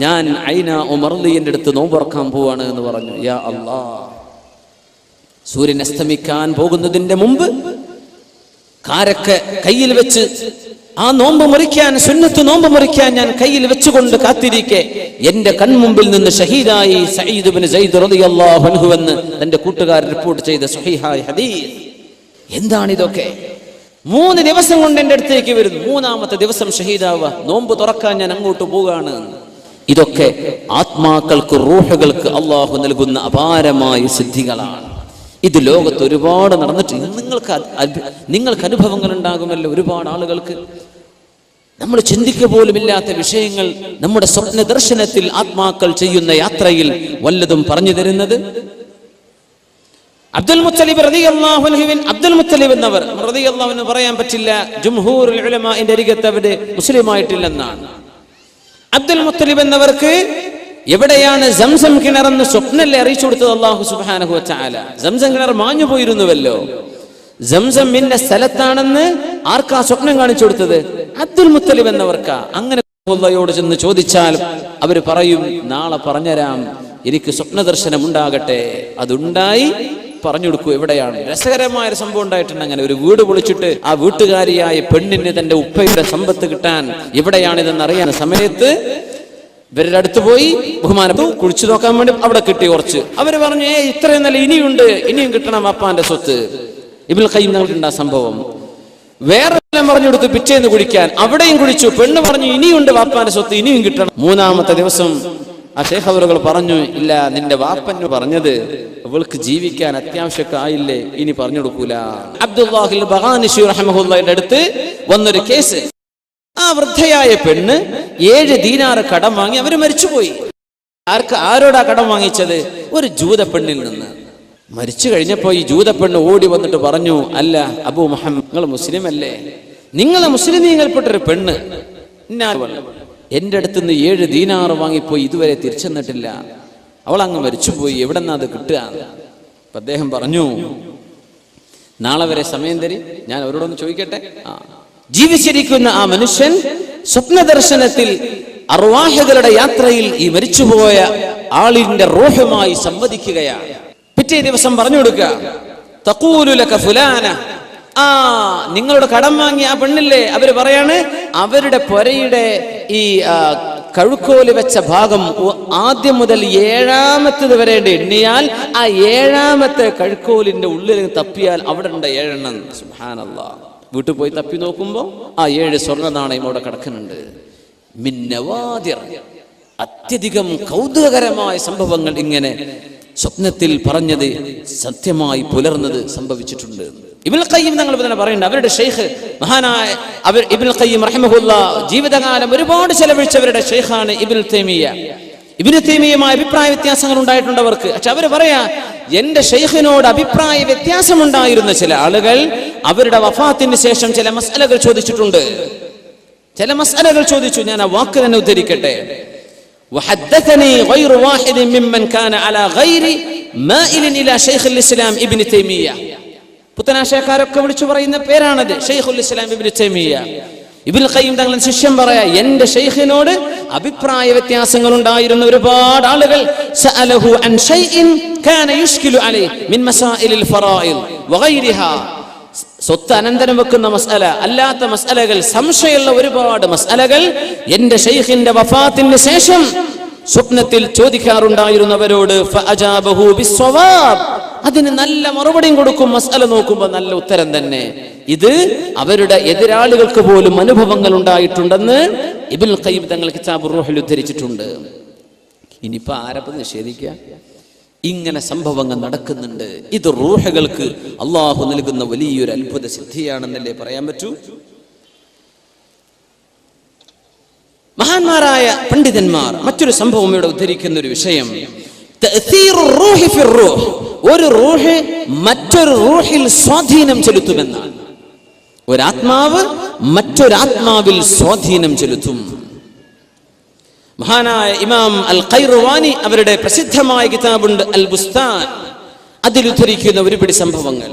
ഞാൻ ഐനാ മർദിയുടെ അടുത്ത് നോമ്പ് തുറക്കാൻ പോവാണ് എന്ന് പറഞ്ഞു. യാ അല്ലാഹ്, സൂര്യൻ അസ്തമിക്കാൻ പോകുന്നതിന്റെ മുമ്പ് കാരക്ക കയ്യിൽ വെച്ച്, ആ നോമ്പ് മുറിക്കാൻ, സുന്നത്ത് നോമ്പ് മുറിക്കാൻ ഞാൻ കയ്യിൽ വെച്ചുകൊണ്ട് കാത്തിരിക്കെ, എന്റെ കൺമുമ്പിൽ നിന്ന് ഷഹീദായി സഈദ് ഇബ്നു സൈദ് റളിയല്ലാഹു അൻഹു എന്ന് തന്റെ കൂട്ടുകാരൻ റിപ്പോർട്ട് ചെയ്ത സ്വഹീഹായ ഹദീസ്. എന്താണിതൊക്കെ? 3 ദിവസം കൊണ്ട് എന്റെ അടുത്തേക്ക് വരുന്നു, 3-ാമത്തെ ദിവസം ഷഹീദാവുക, നോമ്പ് തുറക്കാൻ ഞാൻ അങ്ങോട്ട് പോവുകയാണ്. ഇതൊക്കെ ആത്മാക്കൾക്ക്, റൂഹുകൾക്ക് അള്ളാഹു നൽകുന്ന അപാരമായ സിദ്ധികളാണ്. ഇത് ലോകത്ത് ഒരുപാട് നടന്നിട്ട് നിങ്ങൾക്ക് അനുഭവങ്ങൾ ഉണ്ടാകുമല്ലോ. ഒരുപാട് ആളുകൾക്ക് നമ്മൾ ചിന്തിക്കുക പോലുമില്ലാത്ത വിഷയങ്ങൾ നമ്മുടെ സ്വപ്ന ദർശനത്തിൽ ആത്മാക്കൾ ചെയ്യുന്ന യാത്രയിൽ വല്ലതും പറഞ്ഞു തരുന്നത്. അബ്ദുൽ മുത്തലിബ് റളിയല്ലാഹു അൻഹു, അബ്ദുൽ മുത്തലിബ് എന്നവർ റളിയല്ലാഹു അൻഹു പറയാൻ പറ്റില്ല, ജംഹൂറുൽ ഉലമാഇന്റെ അരികത്ത് അവര് മുസ്ലിം ആയിട്ടില്ലെന്നാണ്. അബ്ദുൽ മുത്തലിബ് എന്നവർക്ക് എവിടെയാണ് സംസം കിണറെന്ന് സ്വപ്നല്ലേ അറിയിച്ചു കൊടുത്തത് അല്ലാഹു സുബ്ഹാനഹു വ തആല. സംസം കിണർ മാഞ്ഞു പോയിരുന്നുവല്ലോ, സംസം ഇന്ന സ്ഥലത്താണെന്ന് ആർക്കാ സ്വപ്നം കാണിച്ചു കൊടുത്തത്? അബ്ദുൽ മുത്തലിബ് എന്നവർക്കാ. അങ്ങനെ അല്ലാഹുവോട് ചെന്ന് ചോദിച്ചാൽ അവർ പറയും, നാളെ പറഞ്ഞുതരാം, എനിക്ക് സ്വപ്നദർശനം ഉണ്ടാകട്ടെ. അതുണ്ടായി പറഞ്ഞു കൊടുക്കൂ എവിടെയാണ്. രസകരമായ ഒരു സംഭവം ഉണ്ടായിട്ടുണ്ട്. അങ്ങനെ ഒരു വീട് പൊളിച്ചിട്ട് ആ വീട്ടുകാരിയായ പെണ്ണിന് തന്റെ ഉപ്പയുടെ സമ്പത്ത് കിട്ടാൻ എവിടെയാണിതെന്ന് അറിയാൻ സമയത്ത് ഇവരുടെ അടുത്ത് പോയി ബഹുമാനപ്പെട്ടു കുഴിച്ചു നോക്കാൻ വേണ്ടി അവിടെ കിട്ടി കുറച്ച്. അവര് പറഞ്ഞു, ഇത്രയും നല്ല ഇനിയുണ്ട്, ഇനിയും കിട്ടണം അപ്പാന്റെ സ്വത്ത്. ഇബ്നുൽ ഖയ്യിം തങ്ങൾക്കുണ്ട് ആ സംഭവം. വേറെ എല്ലാം പറഞ്ഞു കൊടുത്തു പിറ്റേന്ന് കുടിക്കാൻ, അവിടെയും കുടിച്ചു. പെണ്ണ് പറഞ്ഞു, ഇനിയുണ്ട് വാപ്പാന്റെ സ്വത്ത്, ഇനിയും കിട്ടണം. മൂന്നാമത്തെ ദിവസം ആ ശൈഖ് അവറുകൾ പറഞ്ഞു, ഇല്ല, നിന്റെ വാപ്പന് പറഞ്ഞത് അവൾക്ക് ജീവിക്കാൻ അത്യാവശ്യമൊക്കെ ആയില്ലേ, ഇനി പറഞ്ഞു കൊടുക്കൂല. അബ്ദുല്ലാഹിൽ ബഗാനിശി റഹ്മഹുള്ളാഹിന്റെ അടുത്ത് വന്നൊരു കേസ്. ആ വൃദ്ധയായ പെണ്ണ് 7 ദീനാർ കടം വാങ്ങി അവര് മരിച്ചുപോയി. ആരോടാ കടം വാങ്ങിച്ചത്? ഒരു ജൂത പെണ്ണിൽ നിന്ന്. മരിച്ചു കഴിഞ്ഞപ്പോ ഈ ജൂത പെണ്ണ് ഓടി വന്നിട്ട് പറഞ്ഞു, അല്ല അബൂ മുഹമ്മദ്, നിങ്ങൾ മുസ്ലിം അല്ലേ? നിങ്ങളെ മുസ്ലിമീങ്ങൾപ്പെട്ടൊരു പെണ്ണ് എന്റെ അടുത്ത് നിന്ന് 7 ദീനാർ വാങ്ങിപ്പോയി, ഇതുവരെ തിരിച്ചെന്നിട്ടില്ല. അവൾ അങ്ങ് മരിച്ചുപോയി, എവിടെ നിന്നാ അത് കിട്ടുക? അപ്പൊ അദ്ദേഹം പറഞ്ഞു, നാളെ വരെ സമയം തരി, ഞാൻ അവരോടൊന്ന് ചോദിക്കട്ടെ. ജീവിച്ചിരിക്കുന്ന ആ മനുഷ്യൻ സ്വപ്നദർശനത്തിൽ അർവാഹുകളുടെ യാത്രയിൽ ഈ മരിച്ചുപോയ ആളിന്റെ റൂഹുമായി സംവദിക്കുകയാണ്. പിറ്റേ ദിവസം പറഞ്ഞു കൊടുക്കുക, തഖൂലു ലക ഫുലാന, നിങ്ങളോട് കടം വാങ്ങിയ ആ പെണ്ണില്ലേ, അവര് പറയാണ് അവരുടെ പൊരയുടെ ഈ കഴുക്കോല് വെച്ച ഭാഗം ആദ്യം മുതൽ 7ാമത്തേത് വരെ എണ്ണിയാൽ ആ 7ാമത്തെ കഴുക്കോലിന്റെ ഉള്ളിൽ തപ്പിയാൽ അവിടെ ഉണ്ട് 7 എണ്ണം. സുബ്ഹാനല്ലാഹ്. വീട്ടിൽ പോയി തപ്പി നോക്കുമ്പോ ആ 7 സ്വർണ്ണ നാണയം അവിടെ കിടക്കുന്നുണ്ട്. മിൻ നവാദിർ, അത്യധികം കൗതുകകരമായ സംഭവങ്ങൾ ഇങ്ങനെ സ്വപ്നത്തിൽ പറഞ്ഞത് സത്യമായി പുലർന്നത് സംഭവിച്ചിട്ടുണ്ട്. ഇബ്നുൽ ഖയ്യിം തങ്ങൾ തന്നെ പറയുന്നുണ്ട്, അവരുടെ ഷെയ്ഖ് മഹാനായ ഇബ്നുൽ ഖയ്യിം റഹിമഹുല്ലാഹ് ജീവിതകാലം ഒരുപാട് ചെലവഴിച്ചവരുടെ ഷെയ്ഖാണ് ഇബ്നുൽ തൈമിയ്യ. ഇബ്നു തൈമിയ്യയുമായി അഭിപ്രായ വ്യത്യാസങ്ങൾ ഉണ്ടായിട്ടുണ്ട് അവർക്ക്. പക്ഷെ അവര് പറയാ, എന്റെ ഷെയ്ഖിനോട് അഭിപ്രായ വ്യത്യാസമുണ്ടായിരുന്ന ചില ആളുകൾ അവരുടെ വഫാത്തിന് ശേഷം ചില മസ്അലകൾ ചോദിച്ചിട്ടുണ്ട്. ചില മസ്അലകൾ ചോദിച്ചു. ഞാൻ ആ വാക്ക് തന്നെ ഉദ്ധരിക്കട്ടെ. وحدثني غير واحد ممن كان على غير مائل الى شيخ الاسلام ابن تيميه. പുത്തനാശയക്കാരൊക്കെ വിളിച്ചു പറയുന്ന പേരാണത്, ഷെയ്ഖുൽ ഇസ്ലാം ഇബ്നു തൈമിയ്യ. ഇബ്നുൽ ഖയ്യിം തങ്ങളുടെ ശിഷ്യൻ പറയാ, എന്റെ ഷെയ്ഖിനോട് അഭിപ്രായ വ്യത്യാസങ്ങൾ ഉണ്ടായിരുന്ന ഒരുപാട് ആളുകൾ സഅലഹു അൻ ഷൈഇൻ കാന യുഷ്കിലു അലൈഹി മിൻ മസായിലിൽ ഫറായിദ് വഗൈരിഹാ. സ്വത്ത് അനന്തരം വെക്കുന്ന മസ്അല അല്ലാത്ത മസ്അലകൾ, സംശയമുള്ള ഒരുപാട് മസ്അലകൾ എന്റെ ഷെയ്ഖിന്റെ വഫാത്തിന് ശേഷം സ്വപ്നത്തിൽ ചോദിക്കാറുണ്ടായിരുന്നവരോട് ഫഅജാബഹു ബിസ്സവാബ്, അതിന് നല്ല മറുപടിയും കൊടുക്കും. മസ്അല നോക്കുമ്പോൾ നല്ല ഉത്തരം തന്നെ. ഇത് അവരുടെ എതിരാളികൾക്ക് പോലും അനുഭവങ്ങൾ ഉണ്ടായിട്ടുണ്ടെന്ന് ഇബ്നുൽ ഖയ്യിം തങ്ങൾ കിതാബുർ റൂഹിൽ ഉദ്ധരിച്ചിട്ടുണ്ട്. ഇനിയിപ്പോ ആരപ്പം നിഷേധിക്കുക? ഇങ്ങനെ സംഭവങ്ങൾ നടക്കുന്നുണ്ട്. ഇത് റൂഹുകൾക്ക് അള്ളാഹു നൽകുന്ന വലിയൊരു അത്ഭുത സിദ്ധിയാണെന്നല്ലേ പറയാൻ പറ്റൂ. മഹാന്മാരായ പണ്ഡിതന്മാർ മറ്റൊരു സംഭവം ഇവിടെ ഉദ്ധരിക്കുന്ന ഒരു വിഷയം, ഒരു റൂഹ് മറ്റൊരു റൂഹിൽ സ്വാധീനം ചെലുത്തുമെന്നാണ്. ഒരാത്മാവ് മറ്റൊരാത്മാവിൽ സ്വാധീനം ചെലുത്തും. മഹാനായ ഇമാം അൽ ഖൈറുവാനി അവരുടെ പ്രസിദ്ധമായ കിതാബുണ്ട് അൽ ബുസ്താൻ, അതിൽ ഉദ്ധരിക്കുന്ന ഒരുപിടി സംഭവങ്ങൾ.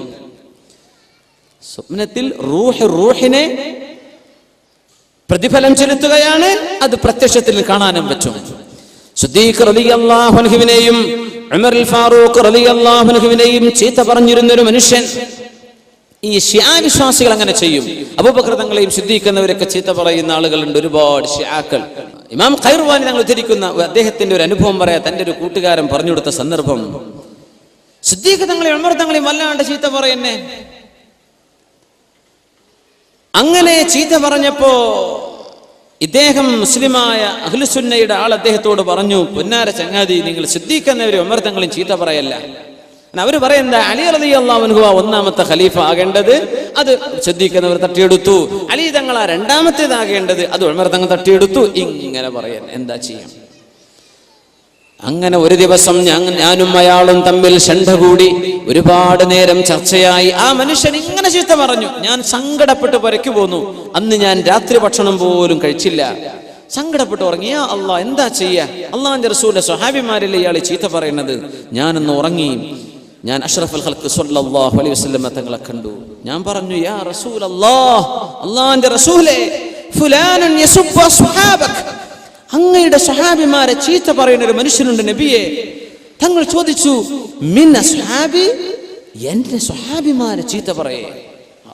സ്വപ്നത്തിൽ റൂഹിനെ പ്രതിഫലം ചെലുത്തുകയാണ്, അത് പ്രത്യക്ഷത്തിൽ കാണാനും പറ്റും. സിദ്ദീഖ് റളിയല്ലാഹു അൻഹുവിനെയും ഉമർ അൽ ഫാറൂഖ് റളിയല്ലാഹു അൻഹുവിനെയും ചീത്ത പറഞ്ഞിരുന്ന ഒരു മനുഷ്യൻ. ഈ ശിആ വിശ്വാസികൾ അങ്ങനെ ചെയ്യും. അബൂബക്കർ തങ്ങളെയും സിദ്ദീഖ് എന്നവരൊക്കെ ചീത്ത പറയുന്ന ആളുകളുണ്ട്, ഒരുപാട് ശിആക്കൾ. ഇമാം ഖൈറുവാനി തങ്ങൾ ഉദ്ധരിക്കുന്ന അദ്ദേഹത്തിന്റെ ഒരു അനുഭവം പറയാ. തന്റെ ഒരു കൂട്ടുകാരൻ പറഞ്ഞു കൊടുത്ത സന്ദർഭം, സിദ്ദീഖ് തങ്ങളെയും ഉമർ തങ്ങളെയും വല്ലാണ്ട് ചീത്ത പറയുന്നേ. അങ്ങനെ ചീത്ത പറഞ്ഞപ്പോ ഇദ്ദേഹം മുസ്ലിമായ അഹ്ലുസുന്നയുടെ ആൾ അദ്ദേഹത്തോട് പറഞ്ഞു, പൊന്നാര ചങ്ങാതി, നിങ്ങൾ സിദ്ദീഖ് എന്നവരെയും ഉമർ തങ്ങളെയും ചീത്ത പറയല്ല. അവര് പറയുന്നത് അലി റളിയല്ലാഹു അൻഹു ഒന്നാമത്തെ ഖലീഫ ആകേണ്ടത്, അത് സിദ്ദീഖ് എന്നവർ തട്ടിയെടുത്തു. അലി തങ്ങൾ ആ രണ്ടാമത്തേതാകേണ്ടത്, അത് ഉമർ തങ്ങൾ തട്ടിയെടുത്തു. ഇങ്ങനെ പറയാൻ എന്താ ചെയ്യാം? അങ്ങനെ ഒരു ദിവസം ഞാനും അയാളും തമ്മിൽ ശണ്ട കൂടി, ഒരുപാട് നേരം ചർച്ചയായി. ആ മനുഷ്യൻ ഇങ്ങനെ ചീത്ത പറഞ്ഞു. ഞാൻ സങ്കടപ്പെട്ട് പുരയ്ക്ക് പോന്നു. അന്ന് ഞാൻ രാത്രി ഭക്ഷണം പോലും കഴിച്ചില്ല. സങ്കടപ്പെട്ട് ഉറങ്ങി. യാ അല്ലാ, എന്താ ചെയ്യാ? അള്ളാഹുവിന്റെ റസൂലിന്റെ സ്വഹാബിമാരല്ലേ ഇയാൾ ചീത്ത പറയുന്നത്? ഞാനൊന്ന് ഉറങ്ങി. ഞാൻ അഷ്റഫുൽ ഖൽഖ് സ്വല്ലല്ലാഹു അലൈഹി വസല്ലം തങ്ങളെ കണ്ടു. ഞാൻ പറഞ്ഞു, യാ റസൂലല്ലാഹ്, അള്ളാഹുവിന്റെ റസൂലേ, ഫുലാനുൻ യസുബ്ബു അസ്ഹാബക, അങ്ങയുടെ സ്വഹാബിമാരെ ചീത്ത പറയുന്ന ഒരു മനുഷ്യനുണ്ട് നബിയെ. തങ്ങൾ ചോദിച്ചു, മിൻ അസ്ഹാബി, എന്റെ സ്വഹാബിമാരെ ചീത്ത പറയേ?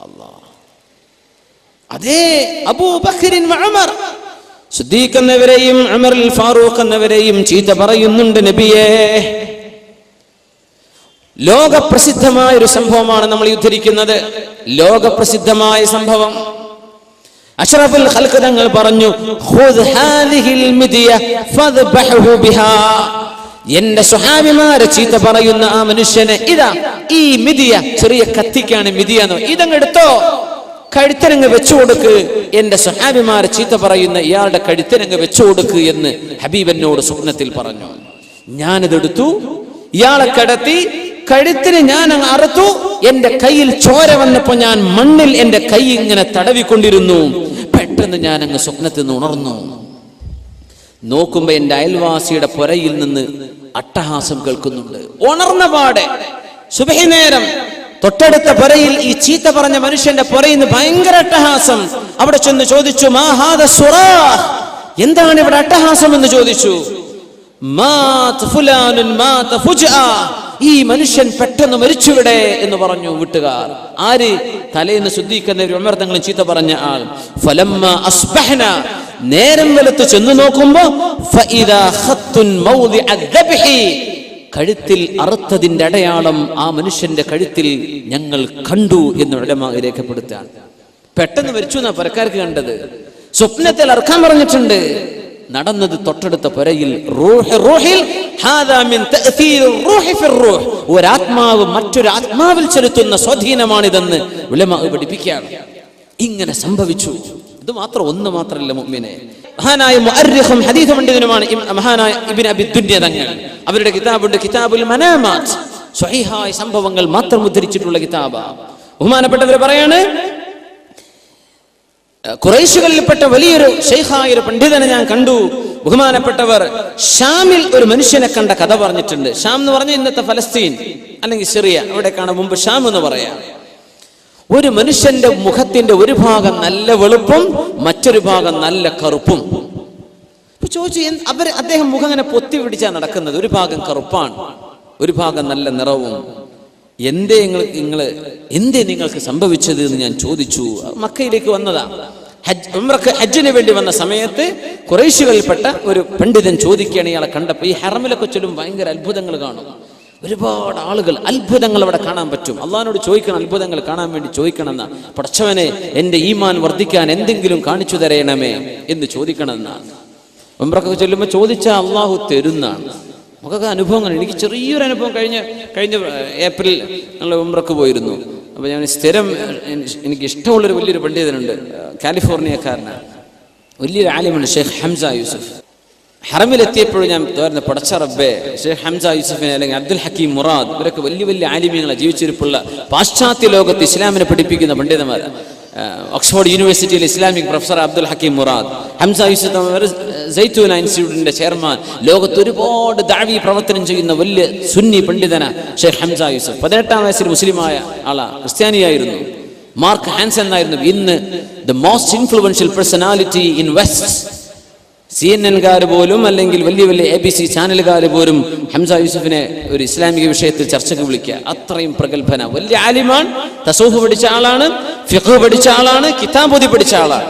അല്ലാഹ്, അതേ അബൂബക്കറിൻ ഉമർ, സിദ്ദീഖ് എന്നവരെയും ഉമറുൽ ഫാറൂഖ് എന്നവരെയും ചീത്ത പറയുന്നുണ്ട് നബിയെ. ലോകപ്രസിദ്ധമായ ഒരു സംഭവമാണ് നമ്മൾ ഉദ്ധരിക്കുന്നത്. ലോകപ്രസിദ്ധമായ സംഭവം. അഷ്റഫുൽ ഖൽഖ് തങ്ങൾ പറഞ്ഞു, ഖുദ് ഹാദിഹിൽ മിദിയ ഫദ്ബഹു ബിഹാ, എന്റെ സ്വഹാബിമാരെ ചീത്ത പറയുന്ന ആ മനുഷ്യനെ ഇതാ ഈ മിദിയ, ചെറിയ കത്തിക്കാണ് മിദിയെന്നോ, ഇതങ്ങ് എടുത്തോ, കഴുത്തരങ്ങ് വെച്ചു കൊടുക്ക്. എന്റെ സ്വഹാബിമാരെ ചീത്ത പറയുന്ന ഇയാളുടെ കഴുത്തരങ്ങ് വെച്ചു കൊടുക്ക് എന്ന് ഹബീബനോട് സ്വപ്നത്തിൽ പറഞ്ഞു. ഞാനിതെടുത്തു, ഇയാളെ കടത്തി, കഴുത്തിന് ഞാൻ അങ്ങ് അറുത്തു. എന്റെ കയ്യിൽ ചോര വന്നപ്പോ ഞാൻ മണ്ണിൽ എന്റെ കൈ ഇങ്ങനെ തടവിക്കൊണ്ടിരുന്നു. പെട്ടെന്ന് ഞാൻ അങ്ങ് സ്വപ്നത്തിൽ നിന്ന് ഉണർന്നു. നോക്കുമ്പോ എന്റെ അയൽവാസിയുടെ പുരയിൽ നിന്ന് അട്ടഹാസം കേൾക്കുന്നുണ്ട്. ഉണർന്ന പാടെ സുബഹി നേരം തൊട്ടടുത്ത പുരയിൽ ഈ ചീത്ത പറഞ്ഞ മനുഷ്യന്റെ പുരയിൽ നിന്ന് ഭയങ്കര അട്ടഹാസം. അവിടെ ചെന്ന് ചോദിച്ചു, മാ ഹാദ സുറാഹ്, എന്താണ് ഇവിടെ അട്ടഹാസം എന്ന് ചോദിച്ചു. മാത ഫുലാനുൻ മാത ഫുജ്ആ, ഈ മനുഷ്യൻ പെട്ടെന്ന് മരിച്ചുവിടെ എന്ന് പറഞ്ഞു വീട്ടുകാർ. ആര്? തലേന്ന് സിദ്ദീഖ് എന്ന ഉമർ തങ്ങൾ ചീത്ത പറഞ്ഞ ആൾ. ഫലമ്മ അസ്ബഹന, നേരം വെളുത്ത് ചെന്ന് നോക്കുമ്പോ ഫഇദാ ഖത്തുൻ മൗദിഅ ദബ്ഹി, കഴുത്തിൽ അറുത്തതിന്റെ അടയാളം ആ മനുഷ്യന്റെ കഴുത്തിൽ ഞങ്ങൾ കണ്ടു എന്ന് ഉലമാ രേഖപ്പെടുത്താൻ. പെട്ടെന്ന് മരിച്ചു എന്നാ പരക്കാർക്ക് കണ്ടത്. സ്വപ്നത്തിൽ അറുക്കാൻ പറഞ്ഞിട്ടുണ്ട്. നടന്നത് തൊട്ടടുത്ത പുരയിൽ. ഒരാത്മാവ് മറ്റൊരു ആത്മാവിൽ ചെലുത്തുന്ന സ്വാധീനമാണിതെന്ന് ഉലമാ പഠിപ്പിക്കുകയാണ്. ഇങ്ങനെ സംഭവിച്ചു. ഇത് മാത്രം, ഒന്ന് മാത്രമല്ല മുഅ്മിനെ. മഹാനായ മുഅർരിഖും ഹദീസ് പണ്ഡിതനുമാണ് മഹാനായ ഇബ്നു അബി ദുനിയ തങ്ങൾ. അവരുടെ കിതാബുണ്ട്, കിതാബുൽ മനാമാത്ത്, സ്വഹീഹായ സംഭവങ്ങൾ മാത്രം ഉദ്ധരിച്ചിട്ടുള്ള കിതാബ്. ബഹുമാനപ്പെട്ടവർ പറയാണ്, ഖുറൈശുകളിൽപ്പെട്ട വലിയൊരു ശൈഖായ ഒരു പണ്ഡിതനെ ഞാൻ കണ്ടു. ബഹുമാനപ്പെട്ടവർ ഷാമിൽ ഒരു മനുഷ്യനെ കണ്ട കഥ പറഞ്ഞിട്ടുണ്ട്. ഷാം എന്ന് പറഞ്ഞാൽ ഇന്നത്തെ ഫലസ്തീൻ അല്ലെങ്കിൽ സിറിയ, അവിടേക്കാണ് മുമ്പ് ഷാം എന്ന് പറയാം. ഒരു മനുഷ്യന്റെ മുഖത്തിന്റെ ഒരു ഭാഗം നല്ല വെളുപ്പും മറ്റൊരു ഭാഗം നല്ല കറുപ്പും. ചോദിച്ചു, അദ്ദേഹം മുഖം അങ്ങനെ പൊത്തി പിടിച്ചാണ് നടക്കുന്നത്. ഒരു ഭാഗം കറുപ്പാണ്, ഒരു ഭാഗം നല്ല നിറവും. എന്തേ നിങ്ങൾക്ക് സംഭവിച്ചത് എന്ന് ഞാൻ ചോദിച്ചു. മക്കയിലേക്ക് വന്നതാ. ഉംറക്ക് ഹജ്ജിന് വേണ്ടി വന്ന സമയത്ത് ഖുറൈശികളിൽപ്പെട്ട ഒരു പണ്ഡിതൻ ചോദിക്കുകയാണ് ഇയാളെ കണ്ടപ്പോൾ. ഈ ഹറമിലൊക്കെ ചൊല്ലും ഭയങ്കര അത്ഭുതങ്ങൾ കാണും. ഒരുപാട് ആളുകൾ അത്ഭുതങ്ങൾ അവിടെ കാണാൻ പറ്റും. അള്ളാഹിനോട് ചോദിക്കണം, അത്ഭുതങ്ങൾ കാണാൻ വേണ്ടി ചോദിക്കണം എന്നാ. പടച്ചവനെ, എന്റെ ഈമാൻ വർദ്ധിക്കാൻ എന്തെങ്കിലും കാണിച്ചു തരയണമേ എന്ന് ചോദിക്കണമെന്നാണ്. ഉംറക്കൊക്കെ ചൊല്ലുമ്പോൾ ചോദിച്ചാൽ അള്ളാഹു തരുന്നാണ്. നമുക്കൊക്കെ അനുഭവങ്ങൾ. എനിക്ക് ചെറിയൊരു അനുഭവം കഴിഞ്ഞ ഏപ്രിൽ ഞങ്ങൾ ഉംറക്ക് പോയിരുന്നു. അപ്പോൾ ഞാൻ സ്ഥിരം, എനിക്ക് ഇഷ്ടമുള്ളൊരു വലിയൊരു പണ്ഡിതനുണ്ട്, കാലിഫോർണിയക്കാരനാണ്, വലിയൊരു ആലിമാണ്, ഷെയ്ഖ് ഹംസ യൂസഫ്. ഹറമിലെത്തിയപ്പോഴും ഞാൻ തോരുന്ന പടച്ച റബ്ബേ, ഷെയ്ഖ് ഹംസ യൂസഫിനെ അല്ലെങ്കിൽ അബ്ദുൽ ഹക്കീം മുറാദ്, ഇവരൊക്കെ വലിയ വലിയ ആലിമ്യങ്ങളെ ജീവിച്ചിരിപ്പുള്ള പാശ്ചാത്യ ലോകത്ത് ഇസ്ലാമിനെ പഠിപ്പിക്കുന്ന പണ്ഡിതന്മാരാണ്. ഓക്സ്ഫോർഡ് യൂണിവേഴ്സിറ്റിയിലെ ഇസ്ലാമിക് പ്രൊഫസർ അബ്ദുൽ ഹക്കീം മുറാദ്, ഹംസ യൂസഫ് സൈത്തൂന ഇൻസ്റ്റിറ്റ്യൂട്ടിന്റെ ചെയർമാൻ, ലോകത്ത് ഒരുപാട് ദഅവി പ്രവർത്തനം ചെയ്യുന്ന വലിയ സുന്നി പണ്ഡിതന ഷെയ്ഖ് ഹംസ യൂസഫ്. 18-ാം വയസ്സിൽ മുസ്ലിമായ ആളാ, ക്രിസ്ത്യാനിയായിരുന്നു. മാർക്ക് ഹാൻസൺ എന്നായിരുന്നു ഇന്ന് the most influential personality in west. CNN-കാർ പോലും അല്ലെങ്കിൽ വലിയ വലിയ ABC ചാനലുകാർ പോലും ഹംസ യൂസഫിനെ ഒരു ഇസ്ലാമിക വിഷയത്തിൽ ചർച്ചയ്ക്ക് വിളിക്കുക. അത്രയും പ്രഗത്ഭന, വലിയ ആലിമാൻ, തസൂഫ് പഠിച്ച ആളാണ്, ഫിഖ് പഠിച്ച ആളാണ്, കിതാബ് പഠിച്ച ആളാണ്.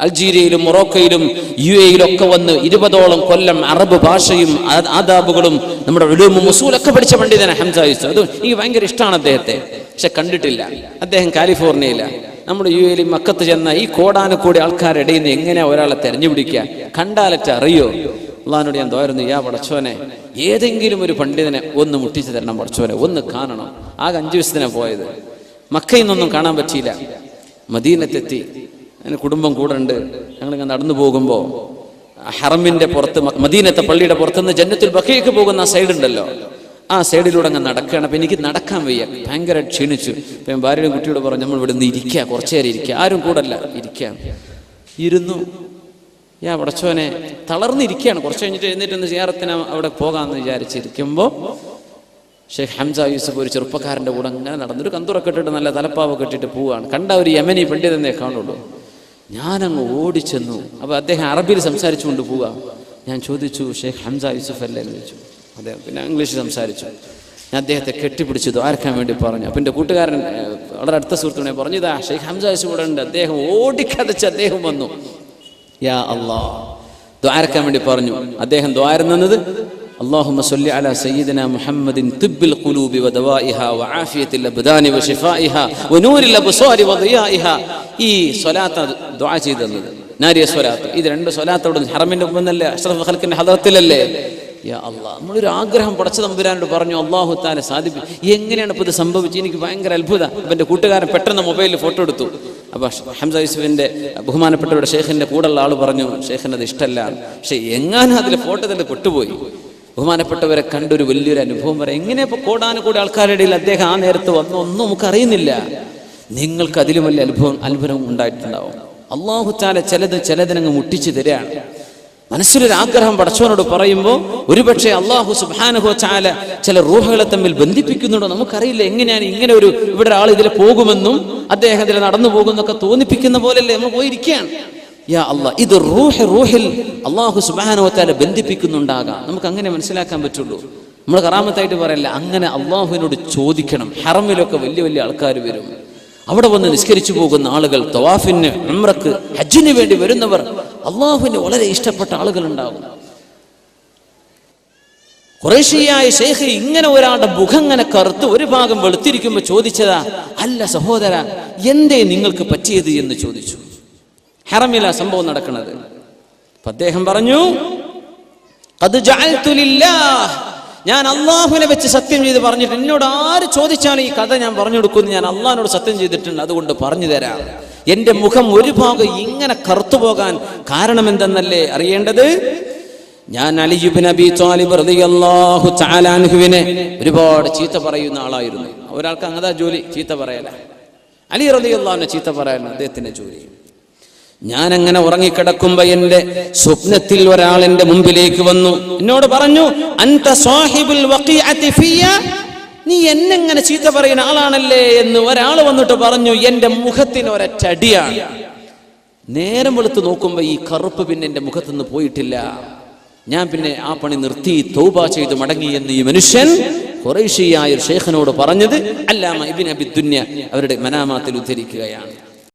അൾജീരിയയിലും മൊറോക്കയിലും UAE-യിലും ഒക്കെ വന്ന് 20ഓളം കൊല്ലം അറബ് ഭാഷയും ആദാബുകളും നമ്മുടെ ഉലൂമും ഉസൂലൊക്കെ പഠിച്ച പണ്ഡിതനാണ് ഹംസ യൂസഫ്. അത് എനിക്ക് ഭയങ്കര ഇഷ്ടമാണ് അദ്ദേഹത്തെ. പക്ഷെ കണ്ടിട്ടില്ല. അദ്ദേഹം കാലിഫോർണിയയിലാണ്. നമ്മുടെ UAE-യിൽ മക്കത്ത് ചെന്ന ഈ കോടാനുകൂടി ആൾക്കാരുടെ ഇടയിൽ നിന്ന് എങ്ങനെയാ ഒരാളെ തെരഞ്ഞുപിടിക്കുക? കണ്ടാലറ്റ അറിയോ? അള്ളാഹിനോട് ഞാൻ തോരുന്നു, യാ പടച്ചോനെ, ഏതെങ്കിലും ഒരു പണ്ഡിതനെ ഒന്ന് മുട്ടിച്ചു തരണം പടച്ചോനെ, ഒന്ന് കാണണം. ആകെ 5 ദിവസത്തിനാണ് പോയത്. മക്കയിൽ നിന്നൊന്നും കാണാൻ പറ്റിയില്ല. മദീനത്തെത്തി. അതിന് കുടുംബം കൂടെ ഉണ്ട്. ഞങ്ങളിങ്ങനെ നടന്നു പോകുമ്പോൾ ഹറമിന്റെ പുറത്ത്, മദീനത്തെ പള്ളിയുടെ പുറത്തുനിന്ന് ജന്നത്തുൽ ബഖീക്ക് പോകുന്ന ആ സൈഡ് ഉണ്ടല്ലോ, ആ സൈഡിലൂടെ അങ്ങ് നടക്കുകയാണ്. അപ്പം എനിക്ക് നടക്കാൻ വയ്യ, ഭയങ്കര ക്ഷീണിച്ചു. അപ്പം ഞാൻ ഭാര്യയുടെ കുട്ടിയോട് പറഞ്ഞു, നമ്മൾ ഇവിടെ നിന്ന് ഇരിക്കുക, കുറച്ചു നേരം ഇരിക്കുക, ആരും കൂടല്ല, ഇരിക്കാം. ഇരുന്നു. പടച്ചോനെ തളർന്നിരിക്കുകയാണ്. കുറച്ച് കഴിഞ്ഞിട്ട് എഴുന്നേറ്റ് സിയാറത്തിന് അവിടെ പോകാമെന്ന് വിചാരിച്ചിരിക്കുമ്പോൾ ഷെയ്ഖ് ഹംസ യൂസഫ് ഒരു ചെറുപ്പക്കാരൻ്റെ കൂടെ അങ്ങനെ നടന്നൊരു കന്തുറൊക്കെ ഇട്ടിട്ട് നല്ല തലപ്പാവൊക്കെ ഇട്ടിട്ട് പോവുകയാണ്. കണ്ട ഒരു യമനി പണ്ഡിതനെ കാണുള്ളൂ. ഞാനങ്ങ് ഓടിച്ചെന്നു. അപ്പോൾ അദ്ദേഹം അറബിയിൽ സംസാരിച്ചുകൊണ്ട് പോവുക. ഞാൻ ചോദിച്ചു, ഷെയ്ഖ് ഹംസ യൂസഫ് അല്ലേ എന്ന് ചോദിച്ചു. അദ്ദേഹം പിന്നെ ഇംഗ്ലീഷിൽ സംസാരിച്ചു. ഞാൻ അദ്ദേഹത്തെ കെട്ടിപ്പിടിച്ചു ദ്വാരക്കാൻ വേണ്ടി പറഞ്ഞു. അപ്പം എൻ്റെ കൂട്ടുകാരൻ വളരെ അടുത്ത സുഹൃത്തുക്കളെ പറഞ്ഞു, ഇതാ ഷെയ്ഖ് ഹംസ യൂസഫ് ഇവിടെ ഉണ്ട്. അദ്ദേഹം ഓടിക്കതച്ച് അദ്ദേഹം വന്നു. യാ അല്ലാഹ് ദ്വാരക്കാൻ വേണ്ടി പറഞ്ഞു. അദ്ദേഹം ദ്വാരുന്നത് اللهم صل على سيدنا محمد طب القلوب ودوائها وعافية الأبدان وشفائها ونور الأبصار وضيائها. ഈ സ്വലാത്ത് ദുആ ചെയ്തത് നാരിയ സ്വലാത്ത്. ഇത് രണ്ട് സ്വലാത്തോട് ഹറമിന്റെ മുമ്പന്നല്ലേ, അഷ്റഫുൽ ഖൽഖിന്റെ ഹദറത്തിലല്ലേ. യാ അല്ലാഹ്, നമ്മളൊരു ആഗ്രഹം പടച്ച തമ്പുരാനോട് പറഞ്ഞു, അല്ലാഹു തആല സാധിപ്പിച്ചു. എങ്ങനെയാണ് ഇപ്പോൾ ഇത് സംഭവിച്ചത്? എനിക്ക് ഭയങ്കര അത്ഭുതം. അപ്പം എൻ്റെ കൂട്ടുകാരൻ പെട്ടെന്ന് മൊബൈലിൽ ഫോട്ടോ എടുത്തു. അപ്പോൾ ഹംസ യൂസഫിന്റെ ബഹുമാനപ്പെട്ടവരുടെ ഷെയ്ഖിന്റെ കൂടെയുള്ള ആൾ പറഞ്ഞു, ഷെയ്ഖിന് അത് ഇഷ്ടമല്ല. പക്ഷെ എങ്ങാനും അതിൽ ഫോട്ടോ തന്നെ പെട്ടുപോയി. ബഹുമാനപ്പെട്ടവരെ കണ്ടൊരു വലിയൊരു അനുഭവം പറയാം. എങ്ങനെ ഇപ്പോൾ കോടാനുകൂടി ആൾക്കാരുടെ ഇടയിൽ അദ്ദേഹം ആ നേരത്ത് വന്നു, ഒന്നും നമുക്കറിയുന്നില്ല. നിങ്ങൾക്ക് അതിലും വലിയ അത്ഭുതം ഉണ്ടായിട്ടുണ്ടാവും. അല്ലാഹു തആല ചിലതിനങ്ങ് മുട്ടിച്ചു തരികയാണ്. മനസ്സിലൊരു ആഗ്രഹം പടച്ചവനോട് പറയുമ്പോൾ ഒരുപക്ഷെ അല്ലാഹു സുബ്ഹാനഹു വ തആല ചില റൂഹുകളെ തമ്മിൽ ബന്ധിപ്പിക്കുന്നുണ്ടോ നമുക്കറിയില്ല. എങ്ങനെയാണ് ഇങ്ങനെ ഒരു ഇവിടെ ആൾ ഇതിൽ പോകുമെന്നും അദ്ദേഹം ഇതിൽ നടന്നു പോകുന്നൊക്കെ തോന്നിപ്പിക്കുന്ന പോലെയല്ലേ നമ്മൾ പോയിരിക്കുകയാണ്. യാ അല്ലാഹ്, ഇത് റൂഹിൽ അല്ലാഹു സുബ്ഹാനഹു വ തആല ബന്ധിപ്പിക്കുന്നുണ്ടാകാം. നമുക്ക് അങ്ങനെ മനസ്സിലാക്കാൻ പറ്റുള്ളൂ. നമ്മൾ കറാമത്തായിട്ട് പറയല്ല, അങ്ങനെ അള്ളാഹുവിനോട് ചോദിക്കണം. ഹറമിലൊക്കെ വലിയ വലിയ ആൾക്കാർ വരും. അവിടെ വന്ന് നിസ്കരിച്ചു പോകുന്ന ആളുകൾ, തവാഫിന്, ഉംറക്ക്, ഹജ്ജിന് വേണ്ടി വരുന്നവർ, അള്ളാഹുവിന് വളരെ ഇഷ്ടപ്പെട്ട ആളുകൾ ഉണ്ടാകും. ഖുറൈശിയായ ശൈഖ് ഇങ്ങനെ ഒരാളുടെ മുഖം ഇങ്ങനെ കറുത്ത് ഒരു ഭാഗം വെളുത്തിരിക്കുമ്പോൾ ചോദിച്ചതാ, അല്ല സഹോദര, എന്തേ നിങ്ങൾക്ക് പറ്റിയത് എന്ന് ചോദിച്ചു. ഹറമിലാ സംഭവം നടക്കുന്നത്. അപ്പൊ അദ്ദേഹം പറഞ്ഞു, ഖദ് ജഅൽതു ലില്ലാഹ്, ഞാൻ അള്ളാഹുവിനെ വെച്ച് സത്യം ചെയ്ത് പറഞ്ഞിട്ട്, എന്നോട് ആര് ചോദിച്ചാലും ഈ കഥ ഞാൻ പറഞ്ഞു കൊടുക്കുന്നു, ഞാൻ അള്ളാഹിനോട് സത്യം ചെയ്തിട്ടുണ്ട്, അതുകൊണ്ട് പറഞ്ഞു തരാം. എന്റെ മുഖം ഒരു ഭാഗം ഇങ്ങനെ കറുത്തു പോകാൻ കാരണം എന്തെന്നല്ലേ അറിയേണ്ടത്? ഞാൻ അലി ഇബ്നു അബീ ത്വാലിബ് റളിയല്ലാഹു തആല അൻഹുവിനെ ഒരുപാട് ചീത്ത പറയുന്ന ആളായിരുന്നു. ഒരാൾക്ക് അങ്ങതാ ജോലി, ചീത്ത പറയല. അലി റളിയല്ലാഹു അൻഹു ചീത്ത പറയലാണ് അദ്ദേഹത്തിന്റെ ജോലി. ഞാൻ അങ്ങനെ ഉറങ്ങിക്കിടക്കുമ്പോ എന്റെ സ്വപ്നത്തിൽ ഒരാൾ എന്റെ മുമ്പിലേക്ക് വന്നു. എന്നോട് പറഞ്ഞു, അൻത സാഹിബുൽ വഖീഅതി ഫിയ, നീ എന്നെങ്ങനെ ചീത്ത പറയുന്ന ആളാണല്ലേ എന്ന് ഒരാൾ വന്നിട്ട് പറഞ്ഞു. എന്റെ മുഖത്തിന് ഒരറ്റടിയാണ്. നേരം വെളുത്ത് നോക്കുമ്പോ ഈ കറുപ്പ് പിന്നെ എന്റെ മുഖത്തുനിന്ന് പോയിട്ടില്ല. ഞാൻ പിന്നെ ആ പണി നിർത്തി തൗബ ചെയ്ത് മടങ്ങി എന്ന് ഈ മനുഷ്യൻ ഖുറൈശിയായ ഷെയ്ഖിനോട് പറഞ്ഞത് അല്ലാമ ഇബ്നു അബി ദുനിയ അവരുടെ മനാമാത്തിൽ ഉദ്ധരിക്കുകയാണ്.